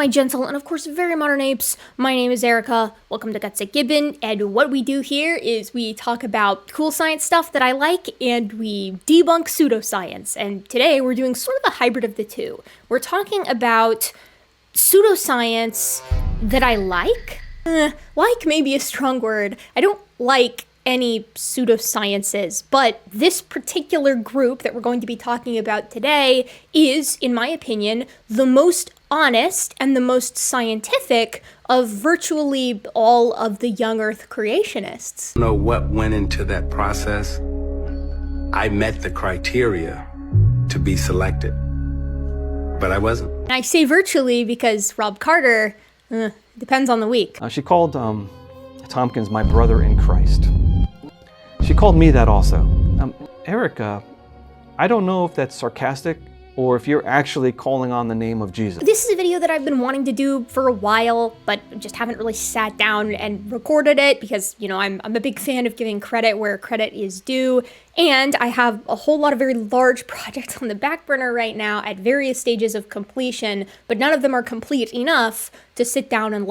my gentle and of course very modern apes. My name is Erica. Welcome to gutsickgibbon, and what we do here is we talk about cool science stuff that I like and we debunk pseudoscience. And today we're doing sort of a hybrid of the two. We're talking about pseudoscience that I like. Like may be a strong word. I don't like any pseudosciences, but this particular group that we're going to be talking about today is, in my opinion, the most honest and the most scientific of virtually all of the young Earth creationists. I don't know what went into that process. I met the criteria to be selected, but I wasn't. And I say virtually because Rob Carter, depends on the week. She called Tompkins my brother in Christ. She called me that also. Erica, I don't know if that's sarcastic or if you're actually calling on the name of Jesus. This is a video that I've been wanting to do for a while, but just haven't really sat down and recorded it because, you know, I'm a big fan of giving credit where credit is due, and I have a whole lot of very large projects on the back burner right now at various stages of completion, but none of them are complete enough to sit down and,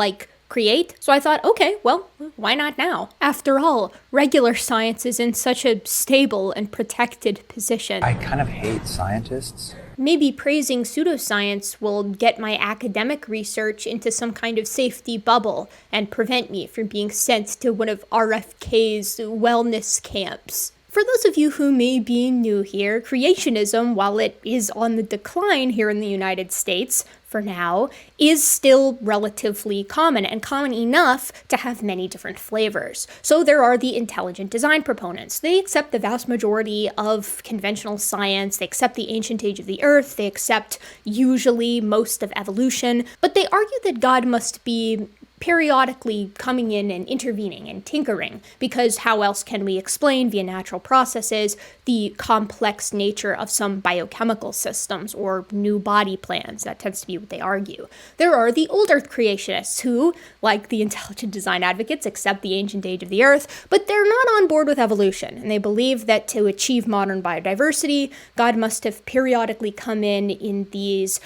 create. So I thought, okay, well, why not now? After all, regular science is in such a stable and protected position. I kind of hate scientists. Maybe praising pseudoscience will get my academic research into some kind of safety bubble and prevent me from being sent to one of RFK's wellness camps. For those of you who may be new here, creationism, while it is on the decline here in the United States, for now, is still relatively common, and common enough to have many different flavors. So there are the intelligent design proponents. They accept the vast majority of conventional science, they accept the ancient age of the earth, they accept usually most of evolution, but they argue that God must be periodically coming in and intervening and tinkering, because how else can we explain via natural processes the complex nature of some biochemical systems or new body plans? That tends to be what they argue. There are the old Earth creationists who, like the intelligent design advocates, accept the ancient age of the Earth, but they're not on board with evolution, and they believe that to achieve modern biodiversity, God must have periodically come in these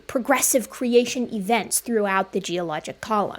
progressive creation events throughout the geologic column.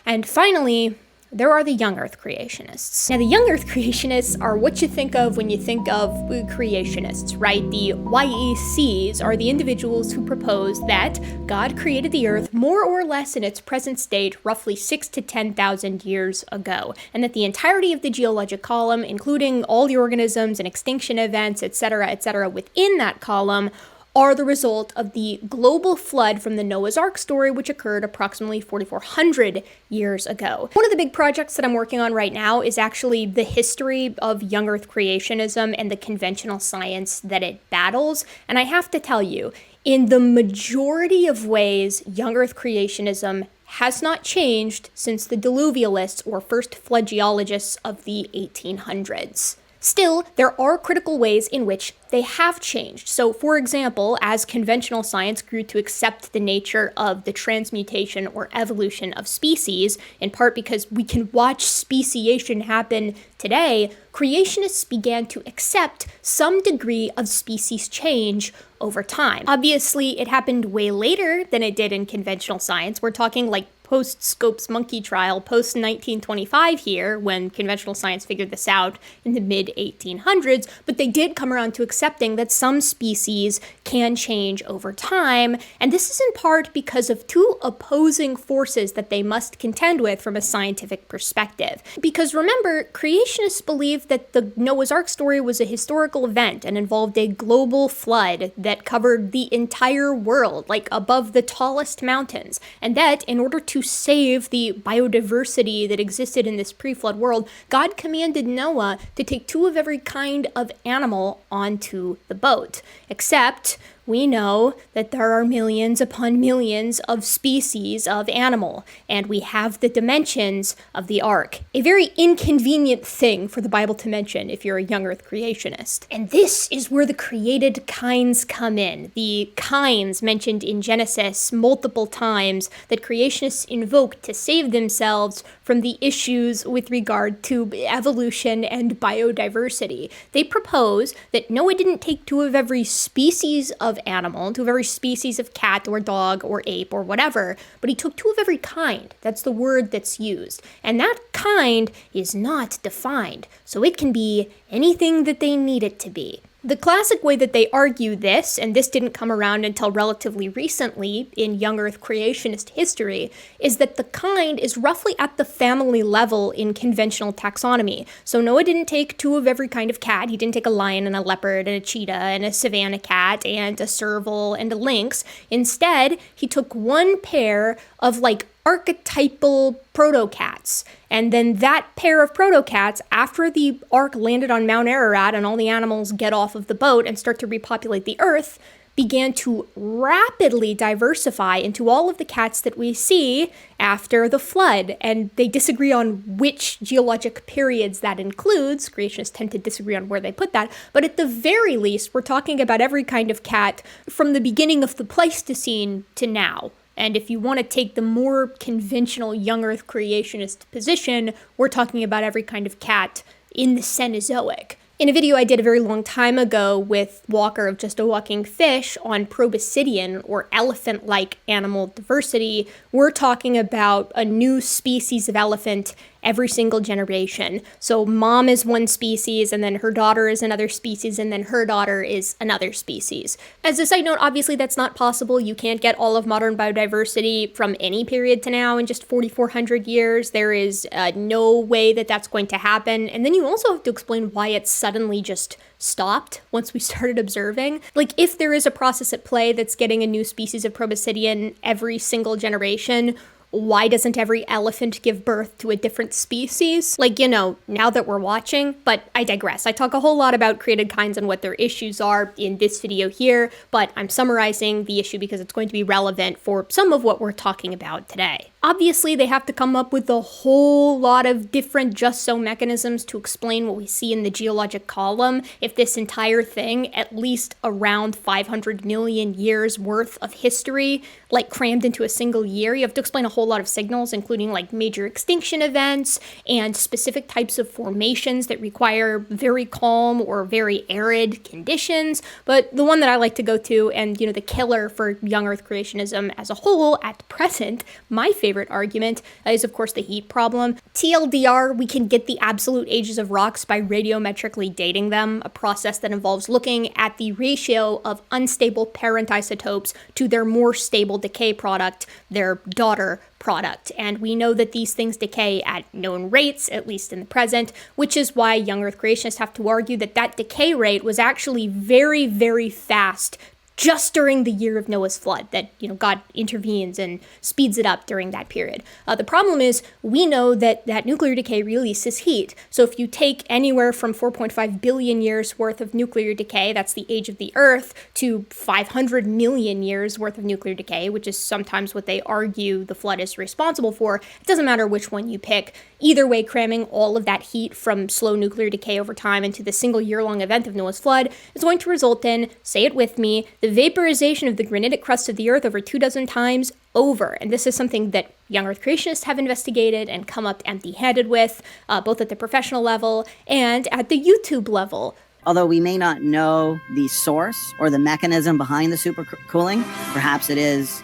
And finally, there are the young Earth creationists. Now, the young Earth creationists are what you think of when you think of creationists, right? The YECs are the individuals who propose that God created the Earth more or less in its present state roughly 6,000 to 10,000 years ago, and that the entirety of the geologic column, including all the organisms and extinction events, etc., within that column, are the result of the global flood from the Noah's Ark story, which occurred approximately 4,400 years ago. One of the big projects that I'm working on right now is actually the history of young Earth creationism and the conventional science that it battles. And I have to tell you, in the majority of ways, young Earth creationism has not changed since the diluvialists or first flood geologists of the 1800s. Still, there are critical ways in which they have changed. So, for example, as conventional science grew to accept the nature of the transmutation or evolution of species, in part because we can watch speciation happen today, creationists began to accept some degree of species change over time. Obviously, it happened way later than it did in conventional science. We're talking post-Scopes monkey trial, post-1925 here, when conventional science figured this out in the mid-1800s, but they did come around to accepting that some species can change over time, and this is in part because of two opposing forces that they must contend with from a scientific perspective. Because remember, creationists believe that the Noah's Ark story was a historical event and involved a global flood that covered the entire world, above the tallest mountains, and that in order to save the biodiversity that existed in this pre-flood world, God commanded Noah to take two of every kind of animal onto the boat. Except we know that there are millions upon millions of species of animal, and we have the dimensions of the ark. A very inconvenient thing for the Bible to mention if you're a young Earth creationist. And this is where the created kinds come in. The kinds mentioned in Genesis multiple times that creationists invoke to save themselves from the issues with regard to evolution and biodiversity. They propose that Noah didn't take two of every species of of animal, to every species of cat or dog or ape or whatever, but he took two of every kind. That's the word that's used. And that kind is not defined, so it can be anything that they need it to be. The classic way that they argue this, and this didn't come around until relatively recently in young Earth creationist history, is that the kind is roughly at the family level in conventional taxonomy. So Noah didn't take two of every kind of cat. He didn't take a lion and a leopard and a cheetah and a savanna cat and a serval and a lynx. Instead, he took one pair of archetypal proto-cats. And then that pair of proto-cats, after the ark landed on Mount Ararat and all the animals get off of the boat and start to repopulate the earth, began to rapidly diversify into all of the cats that we see after the flood. And they disagree on which geologic periods that includes. Creationists tend to disagree on where they put that. But at the very least, we're talking about every kind of cat from the beginning of the Pleistocene to now. And if you want to take the more conventional young Earth creationist position, we're talking about every kind of cat in the Cenozoic. In a video I did a very long time ago with Walker of Just a Walking Fish on proboscidean or elephant-like animal diversity, we're talking about a new species of elephant every single generation. So mom is one species, and then her daughter is another species, and then her daughter is another species. As a side note, obviously that's not possible. You can't get all of modern biodiversity from any period to now in just 4,400 years. There is no way that that's going to happen. And then you also have to explain why it suddenly just stopped once we started observing. If there is a process at play that's getting a new species of proboscidean every single generation, why doesn't every elephant give birth to a different species? Now that we're watching, but I digress. I talk a whole lot about created kinds and what their issues are in this video here, but I'm summarizing the issue because it's going to be relevant for some of what we're talking about today. Obviously, they have to come up with a whole lot of different just-so mechanisms to explain what we see in the geologic column. If this entire thing, at least around 500 million years worth of history, crammed into a single year, you have to explain a whole lot of signals, including major extinction events and specific types of formations that require very calm or very arid conditions. But the one that I like to go to, and the killer for young Earth creationism as a whole at present, my favorite argument is of course the heat problem. TLDR, we can get the absolute ages of rocks by radiometrically dating them, a process that involves looking at the ratio of unstable parent isotopes to their more stable decay product, their daughter product. And we know that these things decay at known rates, at least in the present, which is why young Earth creationists have to argue that that decay rate was actually very, very fast just during the year of Noah's flood, that, God intervenes and speeds it up during that period. The problem is we know that nuclear decay releases heat. So if you take anywhere from 4.5 billion years worth of nuclear decay, that's the age of the Earth, to 500 million years worth of nuclear decay, which is sometimes what they argue the flood is responsible for, it doesn't matter which one you pick. Either way, cramming all of that heat from slow nuclear decay over time into the single year-long event of Noah's flood is going to result in, say it with me, the vaporization of the granitic crust of the Earth over 24 times over. And this is something that young Earth creationists have investigated and come up empty-handed with, both at the professional level and at the YouTube level. Although we may not know the source or the mechanism behind the supercooling, perhaps it is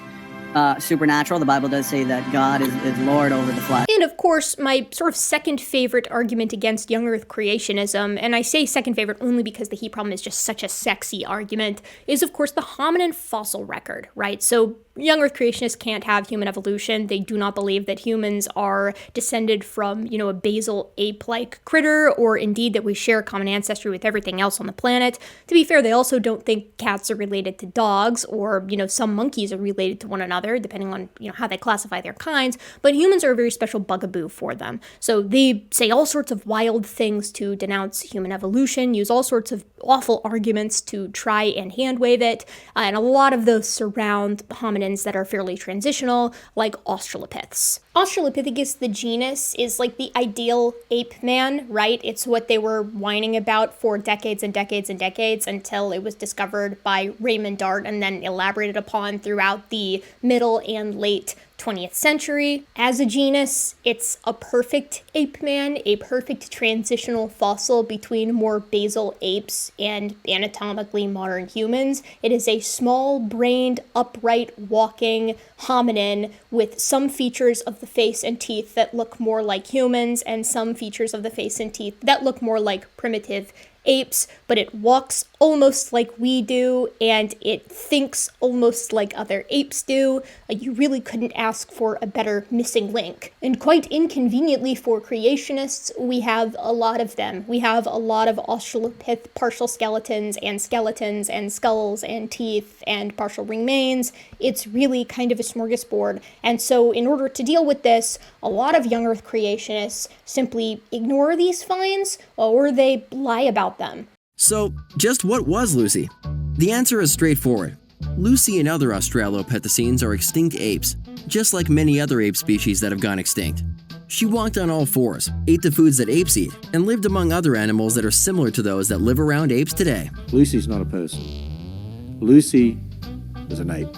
supernatural. The Bible does say that God is Lord over the flood. And of course, my sort of second favorite argument against young Earth creationism, and I say second favorite only because the heat problem is just such a sexy argument, is of course the hominin fossil record, right? So young Earth creationists can't have human evolution. They do not believe that humans are descended from, a basal ape-like critter, or indeed that we share a common ancestry with everything else on the planet. To be fair, they also don't think cats are related to dogs, or, some monkeys are related to one another, depending on, how they classify their kinds, but humans are a very special bugaboo for them. So they say all sorts of wild things to denounce human evolution, use all sorts of awful arguments to try and hand-wave it, and a lot of those surround hominins that are fairly transitional, like Australopiths. Australopithecus, the genus, is like the ideal ape man, right? It's what they were whining about for decades and decades and decades until it was discovered by Raymond Dart and then elaborated upon throughout the middle and late 20th century. As a genus, it's a perfect ape man, a perfect transitional fossil between more basal apes and anatomically modern humans. It is a small-brained, upright, walking hominin with some features of the face and teeth that look more like humans and some features of the face and teeth that look more like primitive apes, but it walks almost like we do, and it thinks almost like other apes do. You really couldn't ask for a better missing link. And quite inconveniently for creationists, we have a lot of them. We have a lot of Australopith partial skeletons and skulls and teeth and partial remains. It's really kind of a smorgasbord. And so in order to deal with this, a lot of young Earth creationists simply ignore these finds, or they lie about them. So, just what was Lucy? The answer is straightforward. Lucy and other Australopithecines are extinct apes, just like many other ape species that have gone extinct. She walked on all fours, ate the foods that apes eat, and lived among other animals that are similar to those that live around apes today. Lucy's not a person. Lucy is an ape.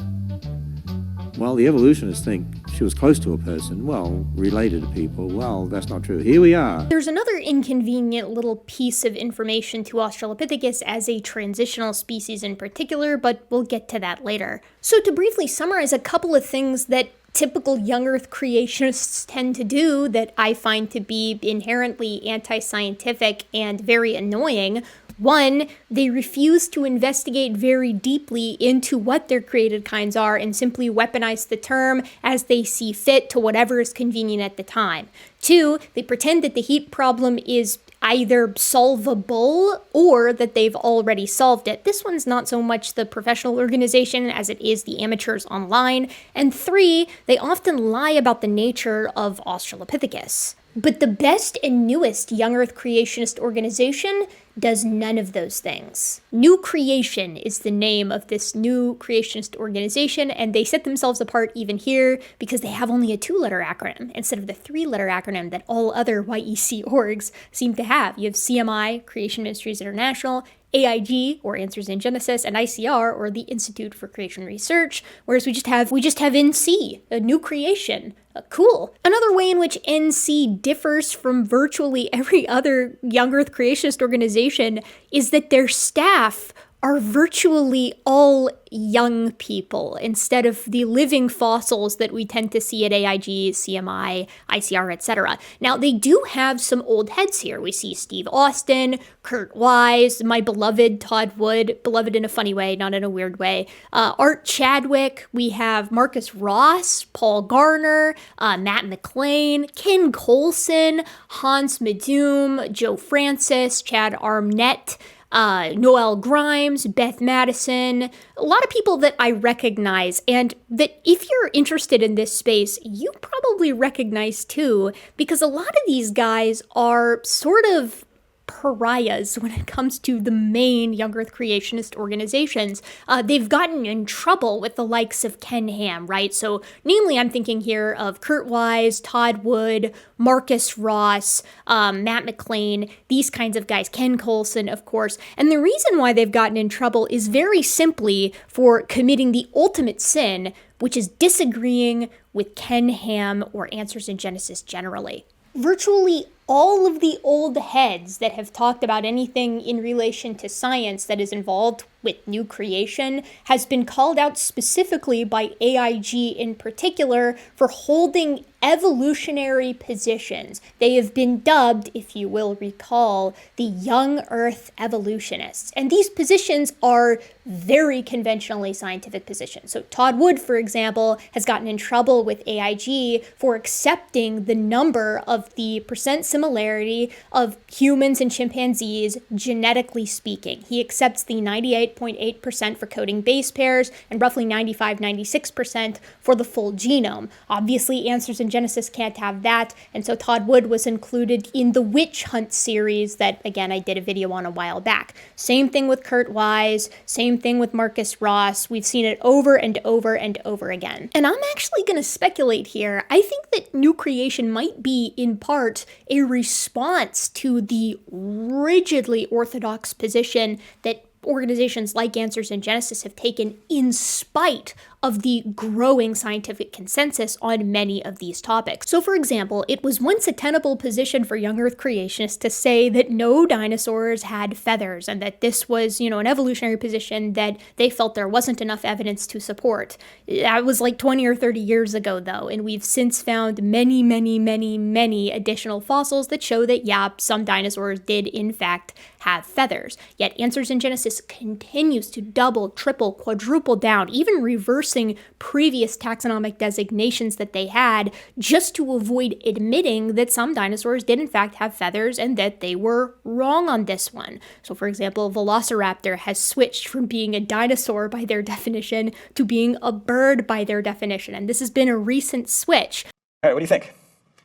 Well, the evolutionists think she was close to a person, well, related to people. Well, that's not true. Here we are. There's another inconvenient little piece of information to Australopithecus as a transitional species in particular, but we'll get to that later. So to briefly summarize a couple of things that typical young Earth creationists tend to do that I find to be inherently anti-scientific and very annoying. One, they refuse to investigate very deeply into what their created kinds are and simply weaponize the term as they see fit to whatever is convenient at the time. Two, they pretend that the heat problem is either solvable or that they've already solved it. This one's not so much the professional organization as it is the amateurs online. And three, they often lie about the nature of Australopithecus. But the best and newest young Earth creationist organization does none of those things. New Creation is the name of this new creationist organization, and they set themselves apart even here because they have only a 2-letter acronym instead of the 3-letter acronym that all other YEC orgs seem to have. You have CMI, Creation Ministries International, AIG, or Answers in Genesis, and ICR, or the Institute for Creation Research, whereas we just have NC, a New Creation. Cool. Another way in which NC differs from virtually every other young Earth creationist organization is that their staff are virtually all young people instead of the living fossils that we tend to see at AIG, CMI, ICR, etc. Now, they do have some old heads here. We see Steve Austin, Kurt Wise, my beloved Todd Wood, beloved in a funny way, not in a weird way, Art Chadwick, we have Marcus Ross, Paul Garner, Matt McLean, Ken Colson, Hans Medum, Joe Francis, Chad Arnett, Noel Grimes, Beth Madison, a lot of people that I recognize, and that if you're interested in this space, you probably recognize too, because a lot of these guys are sort of pariahs when it comes to the main young Earth creationist organizations. They've gotten in trouble with the likes of Ken Ham, right? So namely, I'm thinking here of Kurt Wise, Todd Wood, Marcus Ross, Matt McLean, these kinds of guys, Ken Colson, of course. And the reason why they've gotten in trouble is very simply for committing the ultimate sin, which is disagreeing with Ken Ham or Answers in Genesis generally. Virtually all of the old heads that have talked about anything in relation to science that is involved with new creation has been called out specifically by AIG in particular for holding evolutionary positions. They have been dubbed, if you will recall, the young Earth evolutionists. And these positions are very conventionally scientific positions. So Todd Wood, for example, has gotten in trouble with AIG for accepting the number of the percent similarity of humans and chimpanzees genetically speaking. He accepts the 98.8% for coding base pairs and roughly 96% for the full genome. Obviously, Answers in Genesis can't have that, and so Todd Wood was included in the Witch Hunt series that, again, I did a video on a while back. Same thing with Kurt Wise, same thing with Marcus Ross. We've seen it over and over and over again. And I'm actually going to speculate here. I think that new creation might be, in part, a response to the rigidly orthodox position that organizations like Answers in Genesis have taken in spite of the growing scientific consensus on many of these topics. So for example, it was once a tenable position for young Earth creationists to say that no dinosaurs had feathers and that this was, an evolutionary position that they felt there wasn't enough evidence to support. That was like 20 or 30 years ago though, and we've since found many, many, many, many additional fossils that show that, yeah, some dinosaurs did in fact have feathers. Yet Answers in Genesis continues to double, triple, quadruple down, even reversing previous taxonomic designations that they had just to avoid admitting that some dinosaurs did in fact have feathers and that they were wrong on this one. So for example, Velociraptor has switched from being a dinosaur by their definition to being a bird by their definition, and this has been a recent switch. All right, what do you think?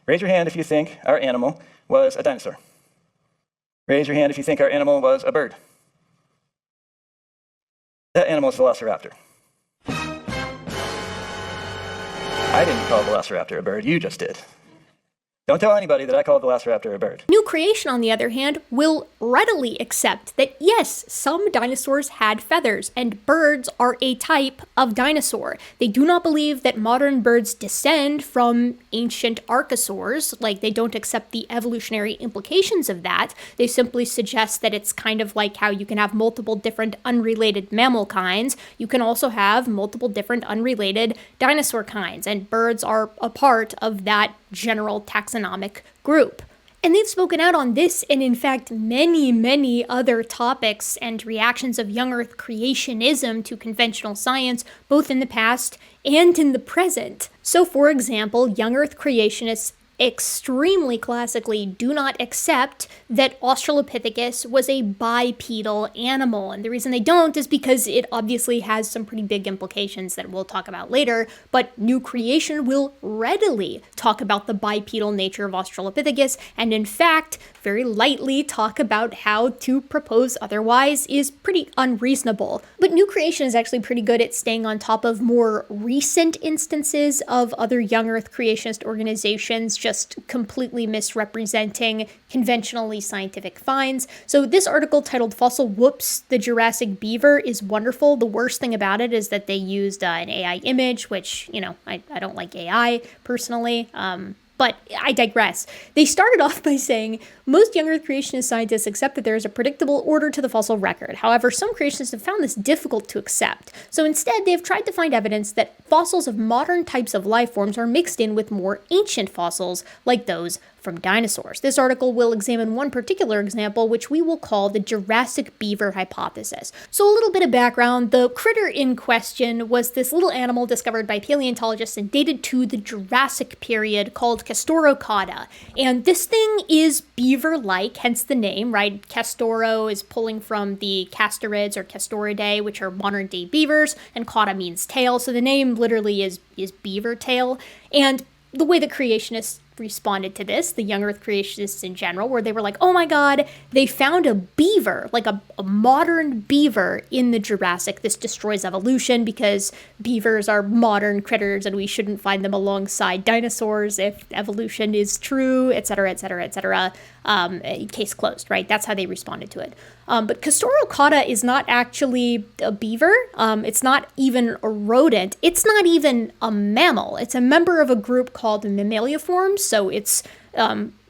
Raise your hand if you think our animal was a dinosaur. Raise your hand if you think our animal was a bird. That animal is Velociraptor. I didn't call Velociraptor a bird, you just did. Don't tell anybody that I called Velociraptor a bird. New Creation, on the other hand, will readily accept that yes, some dinosaurs had feathers, and birds are a type of dinosaur. They do not believe that modern birds descend from ancient archosaurs, like they don't accept the evolutionary implications of that. They simply suggest that it's kind of like how you can have multiple different unrelated mammal kinds. You can also have multiple different unrelated dinosaur kinds, and birds are a part of that general taxonomic group. And they've spoken out on this and in fact many, many other topics and reactions of young Earth creationism to conventional science, both in the past and in the present. So for example, young Earth creationists extremely classically do not accept that Australopithecus was a bipedal animal. And the reason they don't is because it obviously has some pretty big implications that we'll talk about later, but New Creation will readily talk about the bipedal nature of Australopithecus, and in fact, very lightly talk about how to propose otherwise is pretty unreasonable. But New Creation is actually pretty good at staying on top of more recent instances of other young Earth creationist organizations just completely misrepresenting conventionally scientific finds. So this article titled Fossil Whoops, the Jurassic Beaver is wonderful. The worst thing about it is that they used an AI image, which, I don't like AI personally. But I digress. They started off by saying, most young Earth creationist scientists accept that there is a predictable order to the fossil record. However, some creationists have found this difficult to accept. So instead, they have tried to find evidence that fossils of modern types of life forms are mixed in with more ancient fossils, like those from dinosaurs. This article will examine one particular example, which we will call the Jurassic Beaver hypothesis. So a little bit of background, the critter in question was this little animal discovered by paleontologists and dated to the Jurassic period called Castorocata. And this thing is beaver-like, hence the name, right? Castoro is pulling from the castarids or Castoridae, which are modern-day beavers, and cauda means tail, so the name literally is beaver tail. And the way the creationists responded to this, the young Earth creationists in general, where they were like, oh my god, they found a beaver, like a modern beaver in the Jurassic. This destroys evolution because beavers are modern critters and we shouldn't find them alongside dinosaurs if evolution is true, etc., etc., etc. Case closed, right? That's how they responded to it. But Castorocata is not actually a beaver. It's not even a rodent. It's not even a mammal. It's a member of a group called Mammaliaforms. So it's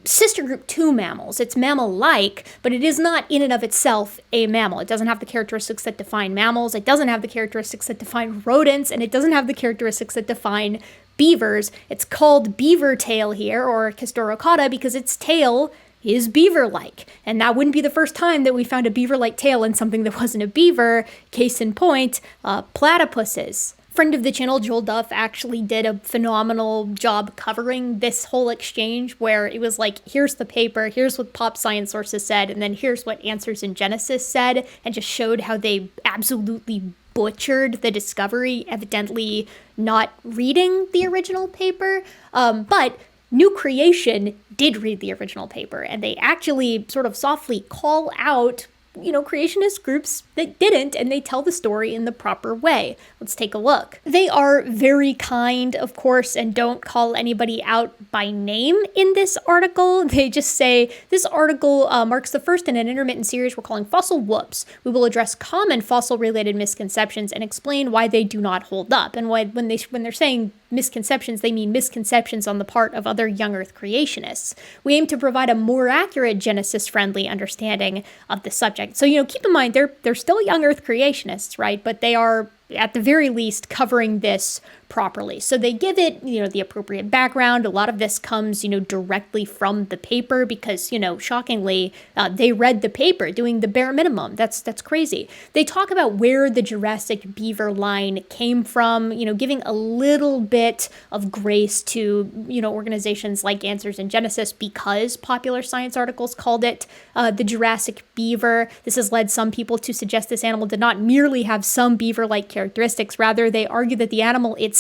sister group to mammals. It's mammal-like, but it is not in and of itself a mammal. It doesn't have the characteristics that define mammals. It doesn't have the characteristics that define rodents, and it doesn't have the characteristics that define beavers. It's called beaver tail here, or Castorocata, because its tail is beaver-like. And that wouldn't be the first time that we found a beaver-like tail in something that wasn't a beaver. Case in point, platypuses. Friend of the channel, Joel Duff, actually did a phenomenal job covering this whole exchange where it was like, here's the paper, here's what pop science sources said, and then here's what Answers in Genesis said, and just showed how they absolutely butchered the discovery, evidently not reading the original paper. But New Creation did read the original paper, and they actually sort of softly call out creationist groups that didn't, and they tell the story in the proper way. Let's take a look. They are very kind, of course, and don't call anybody out by name in this article. They just say, this article marks the first in an intermittent series we're calling Fossil Whoops. We will address common fossil-related misconceptions and explain why they do not hold up. And when they're saying misconceptions, they mean misconceptions on the part of other young Earth creationists. We aim to provide a more accurate Genesis-friendly understanding of the subject. So, keep in mind, they're still young Earth creationists, right? But they are, at the very least, covering this properly. So they give it, the appropriate background. A lot of this comes, directly from the paper because, shockingly, they read the paper doing the bare minimum. That's crazy. They talk about where the Jurassic Beaver line came from, giving a little bit of grace to, organizations like Answers in Genesis because popular science articles called it the Jurassic Beaver. This has led some people to suggest this animal did not merely have some beaver-like characteristics. Rather, they argue that the animal itself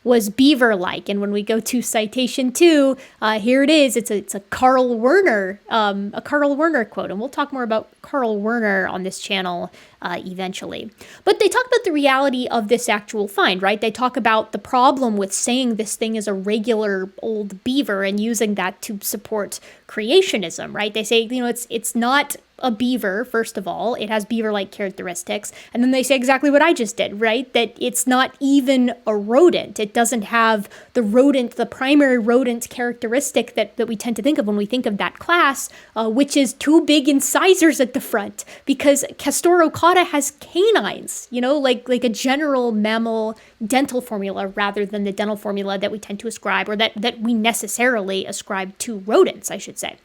was beaver-like. And when we go to citation 2, here it is. It's a Carl Werner quote, and we'll talk more about Carl Werner on this channel eventually. But they talk about the reality of this actual find, right? They talk about the problem with saying this thing is a regular old beaver and using that to support creationism, right? They say, it's not a beaver, first of all. It has beaver-like characteristics. And then they say exactly what I just did, right? That it's not even a rodent. It doesn't have the primary rodent characteristic that we tend to think of when we think of that class, which is two big incisors at the front, because Castorocauda has canines, like a general mammal dental formula rather than the dental formula that we tend to ascribe, or that we necessarily ascribe to rodents, I should say.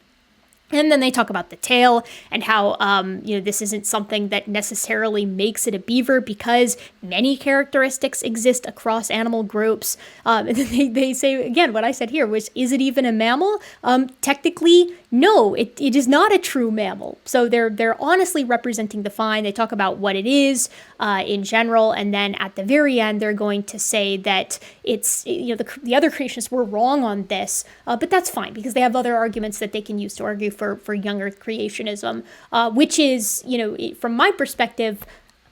And then they talk about the tail and how, this isn't something that necessarily makes it a beaver because many characteristics exist across animal groups. And then they say, again, what I said here was, is it even a mammal? Technically, no, it is not a true mammal. So they're honestly representing the find. They talk about what it is in general. And then at the very end, they're going to say that it's, the other creationists were wrong on this, but that's fine because they have other arguments that they can use to argue for young Earth creationism, which is, from my perspective,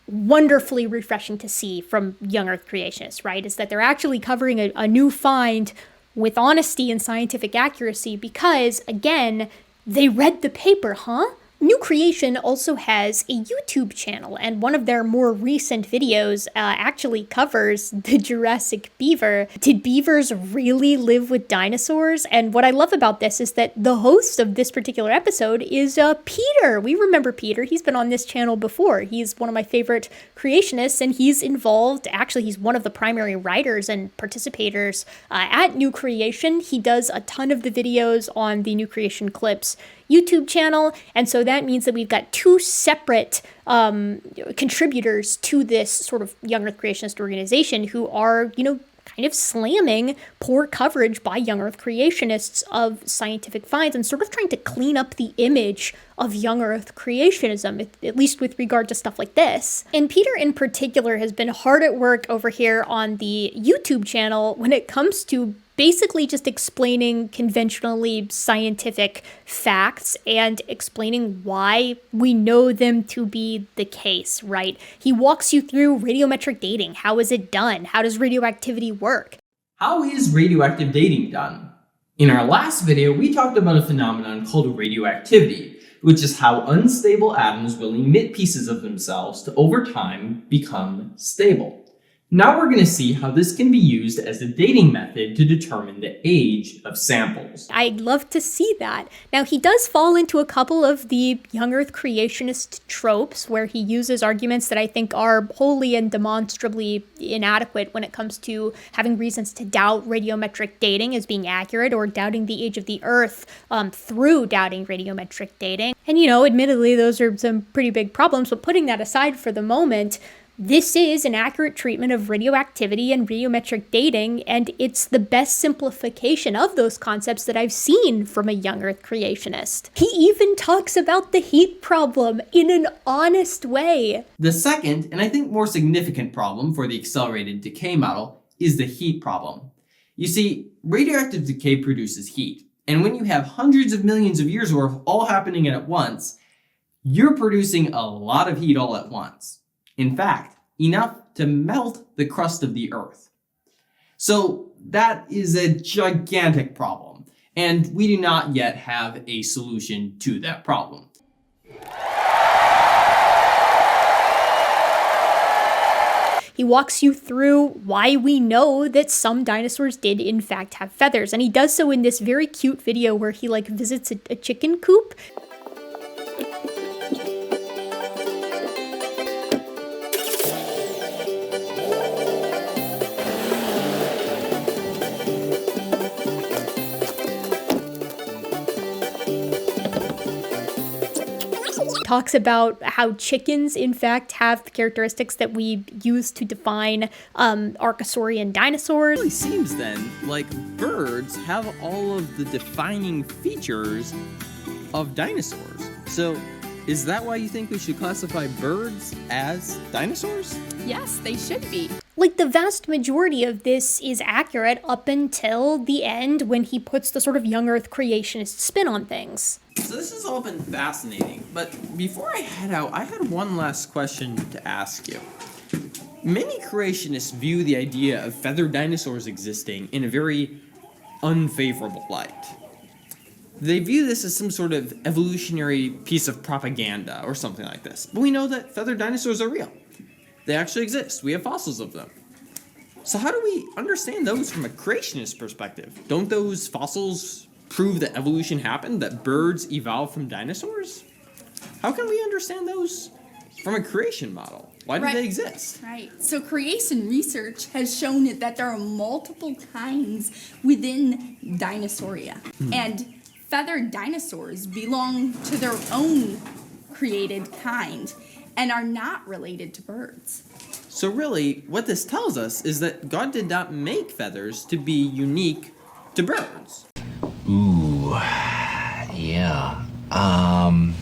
wonderfully refreshing to see from young Earth creationists, right? Is that they're actually covering a new find with honesty and scientific accuracy because, again, they read the paper, huh? New Creation also has a YouTube channel, and one of their more recent videos actually covers the Jurassic Beaver. Did beavers really live with dinosaurs? And what I love about this is that the host of this particular episode is Peter. We remember Peter. He's been on this channel before. He's one of my favorite creationists, and he's involved. Actually, he's one of the primary writers and participators at New Creation. He does a ton of the videos on the New Creation Clips YouTube channel, and so that means that we've got two separate contributors to this sort of young Earth creationist organization who are, kind of slamming poor coverage by young Earth creationists of scientific finds and sort of trying to clean up the image of young Earth creationism, at least with regard to stuff like this. And Peter in particular has been hard at work over here on the YouTube channel when it comes to basically just explaining conventionally scientific facts and explaining why we know them to be the case, right? He walks you through radiometric dating. How is it done? How does radioactivity work? How is radioactive dating done? In our last video, we talked about a phenomenon called radioactivity, which is how unstable atoms will emit pieces of themselves to over time become stable. Now we're going to see how this can be used as a dating method to determine the age of samples. I'd love to see that. Now, he does fall into a couple of the young Earth creationist tropes where he uses arguments that I think are wholly and demonstrably inadequate when it comes to having reasons to doubt radiometric dating as being accurate or doubting the age of the Earth through doubting radiometric dating. And, admittedly, those are some pretty big problems, but putting that aside for the moment, this is an accurate treatment of radioactivity and radiometric dating, and it's the best simplification of those concepts that I've seen from a young Earth creationist. He even talks about the heat problem in an honest way. The second, and I think more significant problem for the accelerated decay model is the heat problem. You see, radioactive decay produces heat, and when you have hundreds of millions of years worth all happening at once, you're producing a lot of heat all at once. In fact, enough to melt the crust of the Earth. So that is a gigantic problem, and we do not yet have a solution to that problem. He walks you through why we know that some dinosaurs did in fact have feathers, and he does so in this very cute video where he visits a chicken coop. Talks about how chickens, in fact, have the characteristics that we use to define Archosaurian dinosaurs. It really seems then like birds have all of the defining features of dinosaurs. So, is that why you think we should classify birds as dinosaurs? Yes, they should be. The vast majority of this is accurate up until the end when he puts the sort of young Earth creationist spin on things. So this has all been fascinating, but before I head out, I had one last question to ask you. Many creationists view the idea of feathered dinosaurs existing in a very unfavorable light. They view this as some sort of evolutionary piece of propaganda or something like this. But we know that feathered dinosaurs are real. They actually exist. We have fossils of them. So how do we understand those from a creationist perspective? Don't those fossils prove that evolution happened, that birds evolved from dinosaurs? How can we understand those from a creation model? Why do they exist? Right. So creation research has shown that there are multiple kinds within Dinosauria. And feathered dinosaurs belong to their own created kind and are not related to birds. So really, what this tells us is that God did not make feathers to be unique to birds. Ooh, yeah. I'm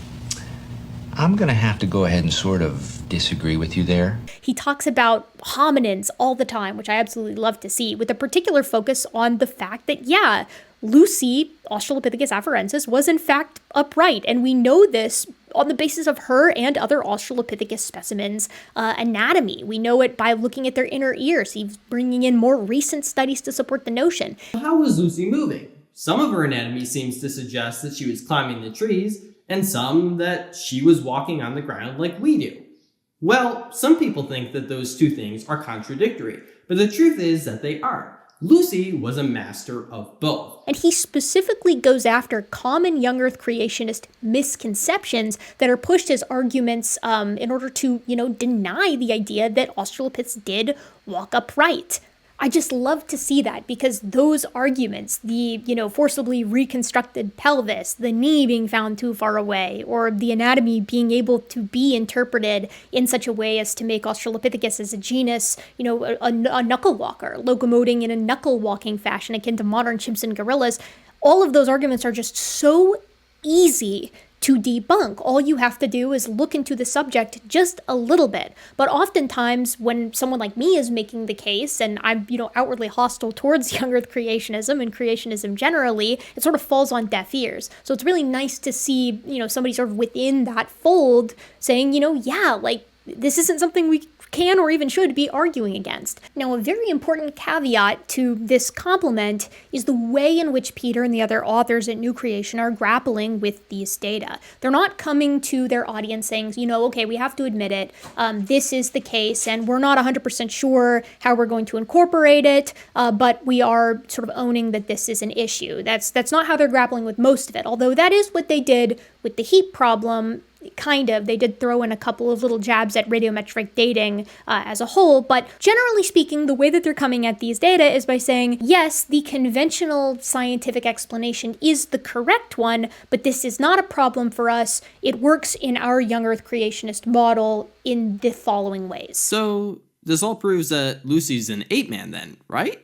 gonna have to go ahead and sort of disagree with you there. He talks about hominins all the time, which I absolutely love to see, with a particular focus on the fact that, yeah, Lucy, Australopithecus afarensis, was in fact upright, and we know this on the basis of her and other Australopithecus specimens' anatomy. We know it by looking at their inner ears. He's bringing in more recent studies to support the notion. How was Lucy moving? Some of her anatomy seems to suggest that she was climbing the trees, and some that she was walking on the ground like we do. Well, some people think that those two things are contradictory, but the truth is that they aren't. Lucy was a master of both. And he specifically goes after common young Earth creationist misconceptions that are pushed as arguments in order to, deny the idea that Australopiths did walk upright. I just love to see that, because those arguments, the, forcibly reconstructed pelvis, the knee being found too far away, or the anatomy being able to be interpreted in such a way as to make Australopithecus as a genus, a knuckle walker, locomoting in a knuckle walking fashion akin to modern chimps and gorillas, all of those arguments are just so easy to debunk. All you have to do is look into the subject just a little bit. But oftentimes when someone like me is making the case, and I'm, outwardly hostile towards young Earth creationism and creationism generally, it sort of falls on deaf ears. So it's really nice to see, somebody sort of within that fold saying, this isn't something we can or even should be arguing against. Now, a very important caveat to this compliment is the way in which Peter and the other authors at New Creation are grappling with these data. They're not coming to their audience saying, okay, we have to admit it, this is the case, and we're not 100% sure how we're going to incorporate it, but we are sort of owning that this is an issue. That's not how they're grappling with most of it, although that is what they did with the heat problem. Kind of. They did throw in a couple of little jabs at radiometric dating as a whole, but generally speaking, the way that they're coming at these data is by saying, yes, the conventional scientific explanation is the correct one, but this is not a problem for us. It works in our young Earth creationist model in the following ways. So this all proves that Lucy's an ape man then, right?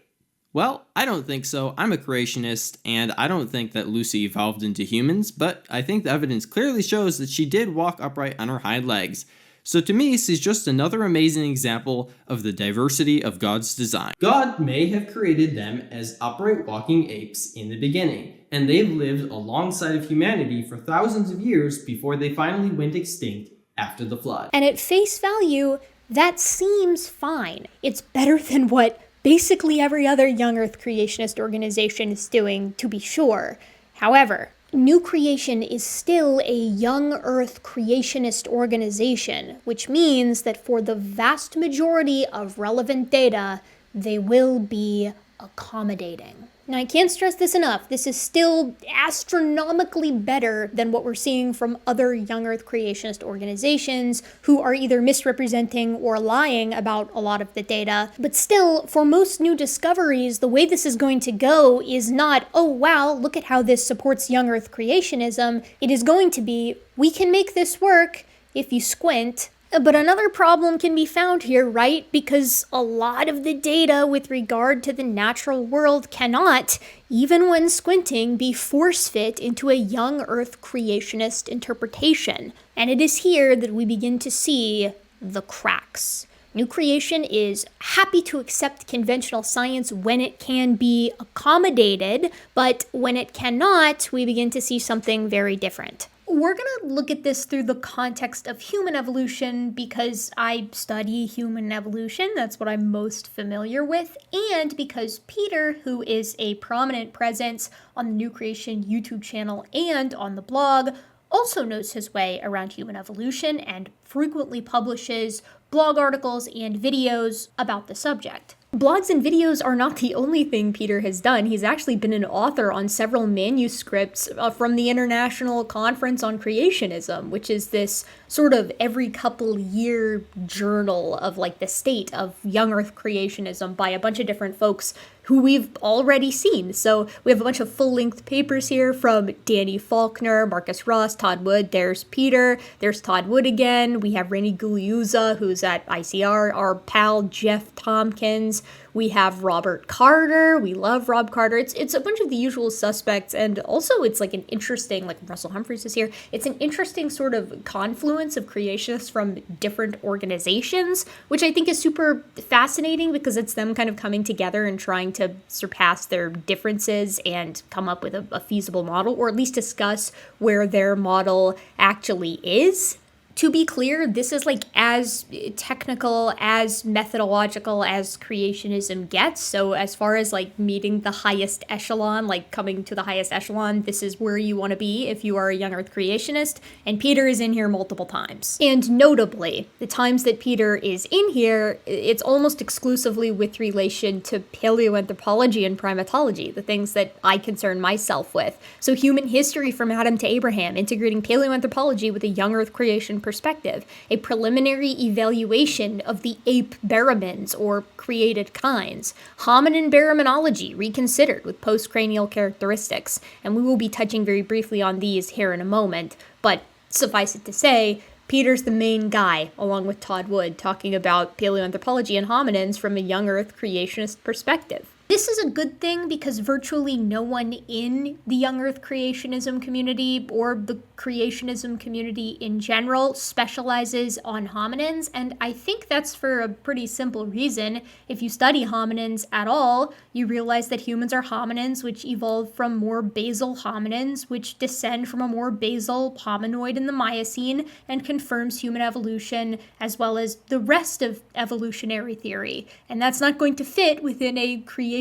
Well, I don't think so. I'm a creationist, and I don't think that Lucy evolved into humans, but I think the evidence clearly shows that she did walk upright on her hind legs. So to me, this is just another amazing example of the diversity of God's design. God may have created them as upright walking apes in the beginning, and they've lived alongside of humanity for thousands of years before they finally went extinct after the flood. And at face value, that seems fine. It's better than what basically every other young Earth creationist organization is doing, to be sure. However, New Creation is still a young Earth creationist organization, which means that for the vast majority of relevant data, they will be accommodating. Now, I can't stress this enough. This is still astronomically better than what we're seeing from other young Earth creationist organizations who are either misrepresenting or lying about a lot of the data. But still, for most new discoveries, the way this is going to go is not, oh wow, look at how this supports young Earth creationism. It is going to be, we can make this work if you squint. But another problem can be found here, right? Because a lot of the data with regard to the natural world cannot, even when squinting, be force-fit into a young Earth creationist interpretation. And it is here that we begin to see the cracks. New Creation is happy to accept conventional science when it can be accommodated, but when it cannot, we begin to see something very different. We're going to look at this through the context of human evolution because I study human evolution, that's what I'm most familiar with, and because Peter, who is a prominent presence on the New Creation YouTube channel and on the blog, also knows his way around human evolution and frequently publishes blog articles and videos about the subject. Blogs and videos are not the only thing Peter has done. He's actually been an author on several manuscripts from the International Conference on Creationism, which is this sort of every couple year journal of like the state of young Earth creationism by a bunch of different folks who we've already seen. So we have a bunch of full-length papers here from Danny Faulkner, Marcus Ross, Todd Wood. There's Peter. There's Todd Wood again. We have Rennie Gugliuzza, who's at ICR, our pal Jeff Tompkins. We have Robert Carter. We love Rob Carter. It's a bunch of the usual suspects, and also it's like an interesting, like Russell Humphreys is here. It's an interesting sort of confluence of creationists from different organizations, which I think is super fascinating because it's them kind of coming together and trying to surpass their differences and come up with a feasible model, or at least discuss where their model actually is. To be clear, this is like as technical, as methodological as creationism gets. So as far as like meeting the highest echelon, like coming to the highest echelon, this is where you want to be if you are a young Earth creationist. And Peter is in here multiple times. And notably, the times that Peter is in here, it's almost exclusively with relation to paleoanthropology and primatology, the things that I concern myself with. So human history from Adam to Abraham, integrating paleoanthropology with a young Earth creation perspective, a preliminary evaluation of the ape Berrimins, or created kinds, hominin baraminology reconsidered with postcranial characteristics, and we will be touching very briefly on these here in a moment, but suffice it to say, Peter's the main guy, along with Todd Wood, talking about paleoanthropology and hominins from a young Earth creationist perspective. This is a good thing because virtually no one in the young Earth creationism community or the creationism community in general specializes on hominins, and I think that's for a pretty simple reason. If you study hominins at all, you realize that humans are hominins which evolved from more basal hominins which descend from a more basal hominoid in the Miocene and confirms human evolution as well as the rest of evolutionary theory, and that's not going to fit within a creationist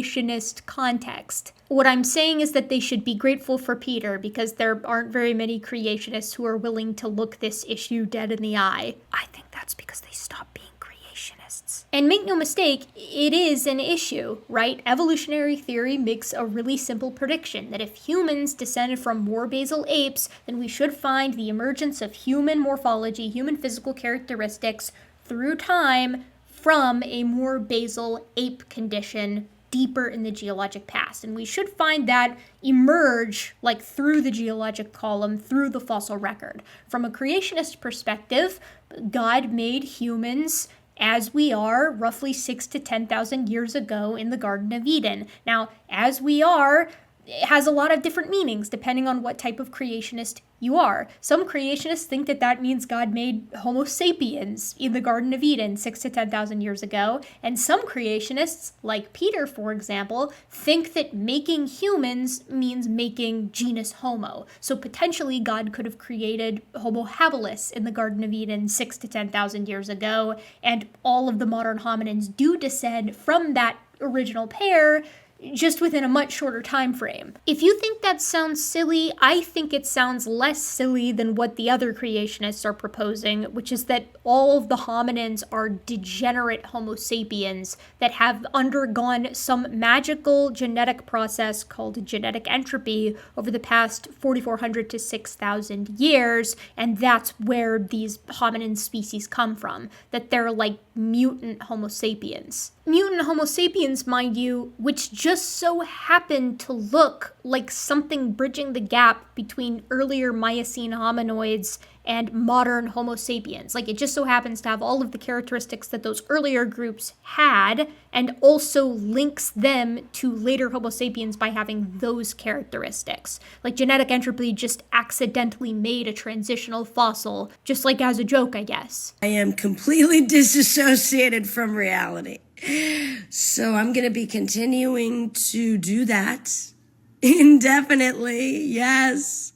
context. What I'm saying is that they should be grateful for Peter because there aren't very many creationists who are willing to look this issue dead in the eye. I think that's because they stopped being creationists. And make no mistake, it is an issue, right? Evolutionary theory makes a really simple prediction that if humans descended from more basal apes, then we should find the emergence of human morphology, human physical characteristics through time from a more basal ape condition deeper in the geologic past. And we should find that emerge like through the geologic column, through the fossil record. From a creationist perspective, God made humans as we are roughly 6,000 to 10,000 years ago in the Garden of Eden. Now, as we are, has a lot of different meanings depending on what type of creationist you are. Some creationists think that that means God made Homo sapiens in the Garden of Eden 6,000 to 10,000 years ago, and some creationists, like Peter, for example, think that making humans means making genus Homo. So potentially God could have created Homo habilis in the Garden of Eden 6,000 to 10,000 years ago, and all of the modern hominins do descend from that original pair, just within a much shorter time frame. If you think that sounds silly, I think it sounds less silly than what the other creationists are proposing, which is that all of the hominins are degenerate Homo sapiens that have undergone some magical genetic process called genetic entropy over the past 4,400 to 6,000 years, and that's where these hominin species come from, that they're like mutant Homo sapiens. Mutant Homo sapiens, mind you, which just so happen to look like something bridging the gap between earlier Miocene hominoids and modern Homo sapiens. Like, it just so happens to have all of the characteristics that those earlier groups had, and also links them to later Homo sapiens by having those characteristics. Like, genetic entropy just accidentally made a transitional fossil, just like as a joke, I guess. I am completely disassociated from reality. So I'm going to be continuing to do that indefinitely. Yes.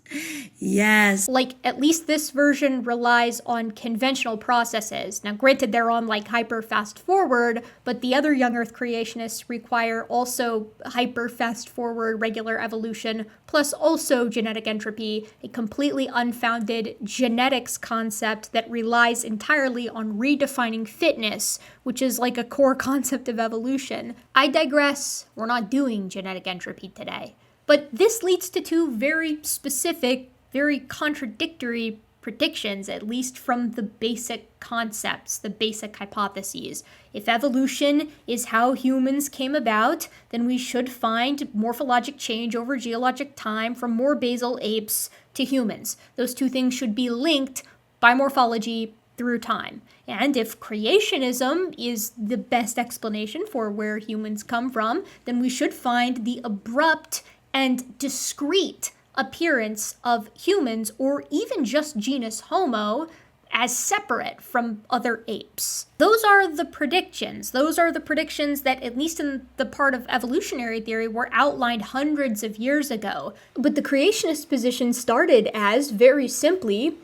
Yes. Like, at least this version relies on conventional processes. Now, granted, they're on, like, hyper-fast forward, but the other young Earth creationists require also hyper-fast forward regular evolution, plus also genetic entropy, a completely unfounded genetics concept that relies entirely on redefining fitness, which is like a core concept of evolution. I digress. We're not doing genetic entropy today. But this leads to two very specific, very contradictory predictions, at least from the basic concepts, the basic hypotheses. If evolution is how humans came about, then we should find morphologic change over geologic time from more basal apes to humans. Those two things should be linked by morphology through time. And if creationism is the best explanation for where humans come from, then we should find the abrupt and discrete appearance of humans, or even just genus Homo, as separate from other apes. Those are the predictions. Those are the predictions that, at least in the part of evolutionary theory, were outlined hundreds of years ago. But the creationist position started as, very simply,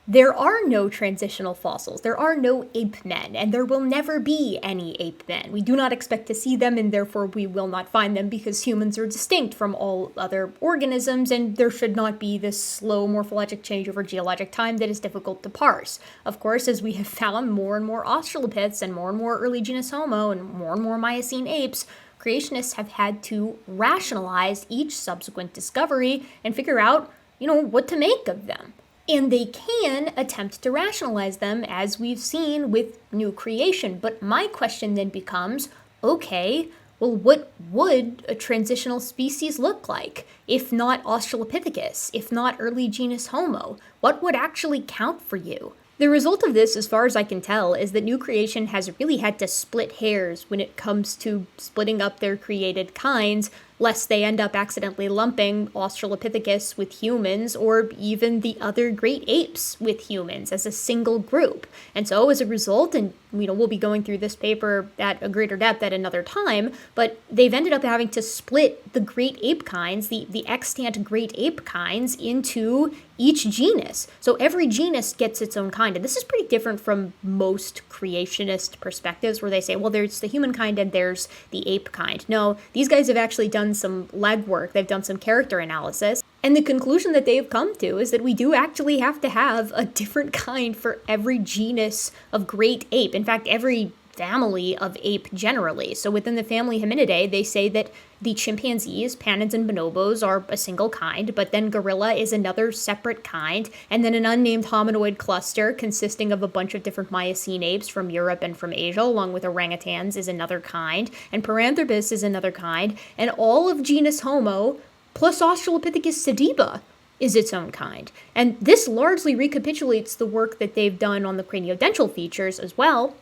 there are no transitional fossils, there are no ape men, and there will never be any ape men. We do not expect to see them, and therefore we will not find them, because humans are distinct from all other organisms, and there should not be this slow morphologic change over geologic time that is difficult to parse. Of course, as we have found more and more Australopiths, and more early genus Homo, and more Miocene apes, creationists have had to rationalize each subsequent discovery and figure out, what to make of them. And they can attempt to rationalize them, as we've seen with new creation. But my question then becomes, okay, well, what would a transitional species look like? If not Australopithecus, if not early genus Homo? What would actually count for you? The result of this, as far as I can tell, is that new creation has really had to split hairs when it comes to splitting up their created kinds, lest they end up accidentally lumping Australopithecus with humans, or even the other great apes with humans as a single group. And so as a result, and we'll be going through this paper at a greater depth at another time, but they've ended up having to split the great ape kinds, the extant great ape kinds, into each genus. So every genus gets its own kind. And this is pretty different from most creationist perspectives, where they say, well, there's the human kind and there's the ape kind. No, these guys have actually done some legwork. They've done some character analysis. And the conclusion that they've come to is that we do actually have to have a different kind for every genus of great ape. In fact, every family of ape generally. So within the family Hominidae, they say that the chimpanzees, panids and bonobos, are a single kind, but then gorilla is another separate kind, and then an unnamed hominoid cluster consisting of a bunch of different Miocene apes from Europe and from Asia, along with orangutans, is another kind, and Paranthropus is another kind, and all of genus Homo, plus Australopithecus sediba, is its own kind. And this largely recapitulates the work that they've done on the craniodental features as well,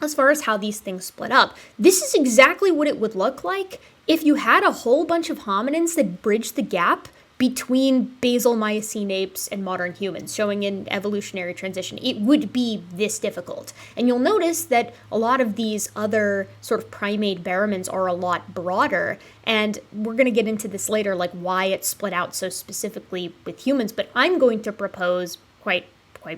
as far as how these things split up. This is exactly what it would look like if you had a whole bunch of hominins that bridged the gap between basal Miocene apes and modern humans, showing an evolutionary transition, it would be this difficult. And you'll notice that a lot of these other sort of primate Berrimans are a lot broader, and we're going to get into this later, like why it's split out so specifically with humans, but I'm going to propose quite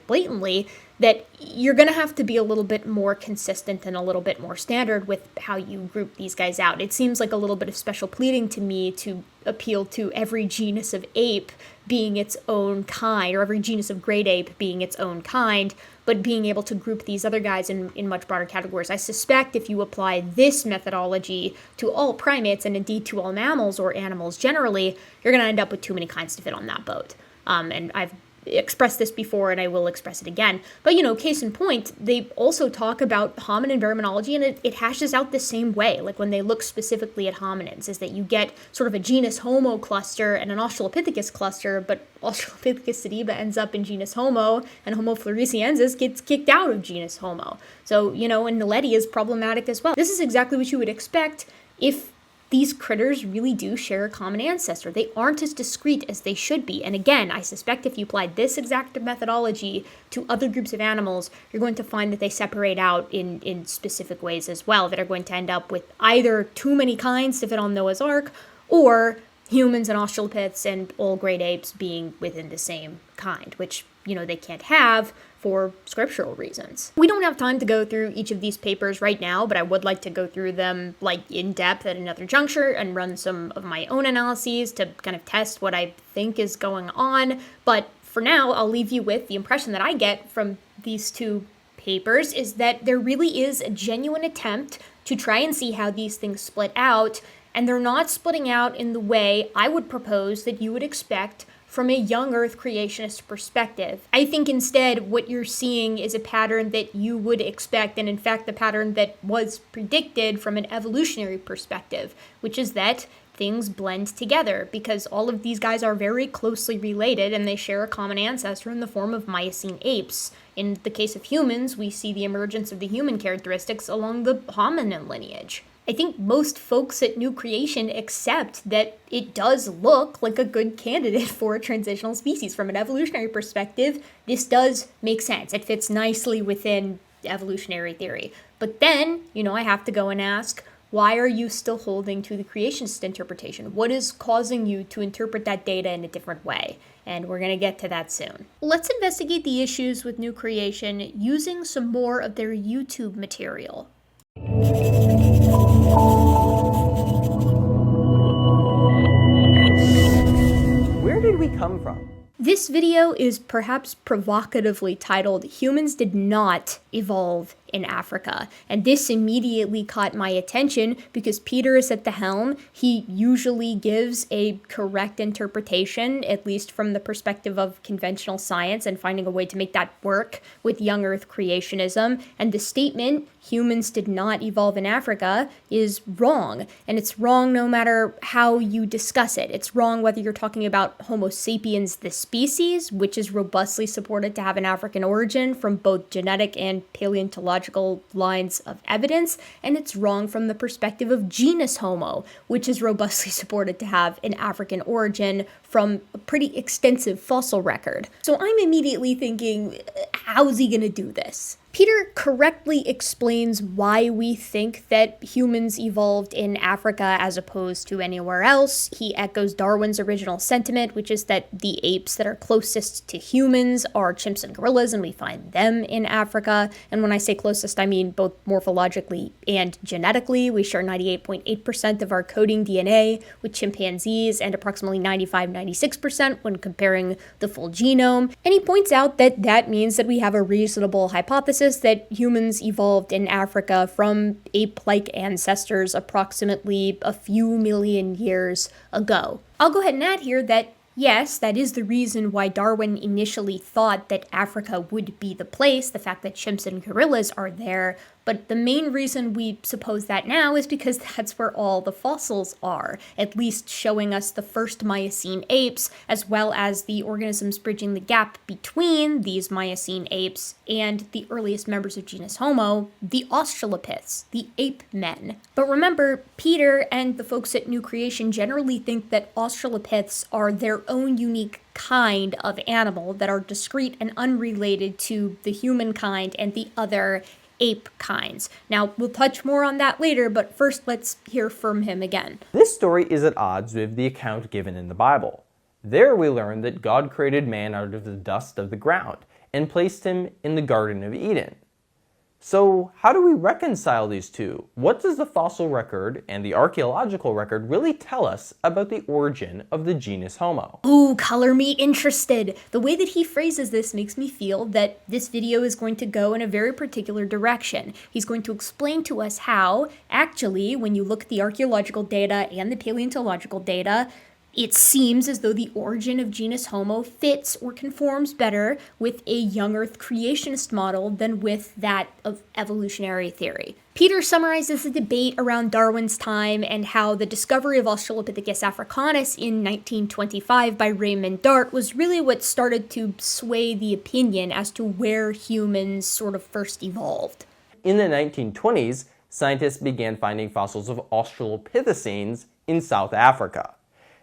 blatantly that you're going to have to be a little bit more consistent and a little bit more standard with how you group these guys out. It seems like a little bit of special pleading to me to appeal to every genus of ape being its own kind, or every genus of great ape being its own kind, but being able to group these other guys in much broader categories. I suspect if you apply this methodology to all primates, and indeed to all mammals or animals generally, you're going to end up with too many kinds to fit on that boat. And I've expressed this before, and I will express it again. But, case in point, they also talk about hominin Berrimanology, and it hashes out the same way, like when they look specifically at hominins, is that you get sort of a genus Homo cluster and an Australopithecus cluster, but Australopithecus sediba ends up in genus Homo, and Homo floresiensis gets kicked out of genus Homo. So, and Naledi is problematic as well. This is exactly what you would expect if these critters really do share a common ancestor. They aren't as discrete as they should be. And again, I suspect if you applied this exact methodology to other groups of animals, you're going to find that they separate out in specific ways as well, that are going to end up with either too many kinds to fit on Noah's Ark, or humans and Australopiths and all great apes being within the same kind, which, they can't have for scriptural reasons. We don't have time to go through each of these papers right now, but I would like to go through them in depth at another juncture and run some of my own analyses to kind of test what I think is going on. But for now, I'll leave you with the impression that I get from these two papers is that there really is a genuine attempt to try and see how these things split out, and they're not splitting out in the way I would propose that you would expect from a young Earth creationist perspective. I think instead what you're seeing is a pattern that you would expect, and in fact the pattern that was predicted from an evolutionary perspective, which is that things blend together because all of these guys are very closely related and they share a common ancestor in the form of Miocene apes. In the case of humans, we see the emergence of the human characteristics along the hominin lineage. I think most folks at New Creation accept that it does look like a good candidate for a transitional species. From an evolutionary perspective, this does make sense. It fits nicely within evolutionary theory. But then, I have to go and ask, why are you still holding to the creationist interpretation? What is causing you to interpret that data in a different way? And we're going to get to that soon. Let's investigate the issues with New Creation using some more of their YouTube material. Where did we come from? This video is perhaps provocatively titled, "Humans Did Not Evolve in Africa." And this immediately caught my attention because Peter is at the helm. He usually gives a correct interpretation, at least from the perspective of conventional science and finding a way to make that work with young Earth creationism. And the statement, "humans did not evolve in Africa," is wrong. And it's wrong no matter how you discuss it. It's wrong whether you're talking about Homo sapiens, the species, which is robustly supported to have an African origin from both genetic and paleontological lines of evidence, and it's wrong from the perspective of genus Homo, which is robustly supported to have an African origin from a pretty extensive fossil record. So I'm immediately thinking, how's he gonna do this? Peter correctly explains why we think that humans evolved in Africa as opposed to anywhere else. He echoes Darwin's original sentiment, which is that the apes that are closest to humans are chimps and gorillas, and we find them in Africa. And when I say closest, I mean both morphologically and genetically. We share 98.8% of our coding DNA with chimpanzees and approximately 95-96% when comparing the full genome. And he points out that that means that we have a reasonable hypothesis that humans evolved in Africa from ape-like ancestors approximately a few million years ago. I'll go ahead and add here that yes, that is the reason why Darwin initially thought that Africa would be the place, the fact that chimps and gorillas are there, But the main reason we suppose that now is because that's where all the fossils are, at least showing us the first Miocene apes, as well as the organisms bridging the gap between these Miocene apes and the earliest members of genus Homo, the Australopiths, the ape men. But remember, Peter and the folks at New Creation generally think that Australopiths are their own unique kind of animal that are discrete and unrelated to the humankind and the other ape kinds. Now, we'll touch more on that later, but first let's hear from him again. This story is at odds with the account given in the Bible. There we learn that God created man out of the dust of the ground and placed him in the Garden of Eden. So how do we reconcile these two? What does the fossil record and the archaeological record really tell us about the origin of the genus Homo? Ooh, color me interested. The way that he phrases this makes me feel that this video is going to go in a very particular direction. He's going to explain to us how, actually, when you look at the archaeological data and the paleontological data, it seems as though the origin of genus Homo fits or conforms better with a young Earth creationist model than with that of evolutionary theory. Peter summarizes the debate around Darwin's time and how the discovery of Australopithecus africanus in 1925 by Raymond Dart was really what started to sway the opinion as to where humans sort of first evolved. In the 1920s, scientists began finding fossils of Australopithecines in South Africa.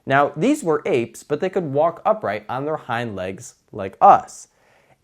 Now, these were apes, but they could walk upright on their hind legs like us.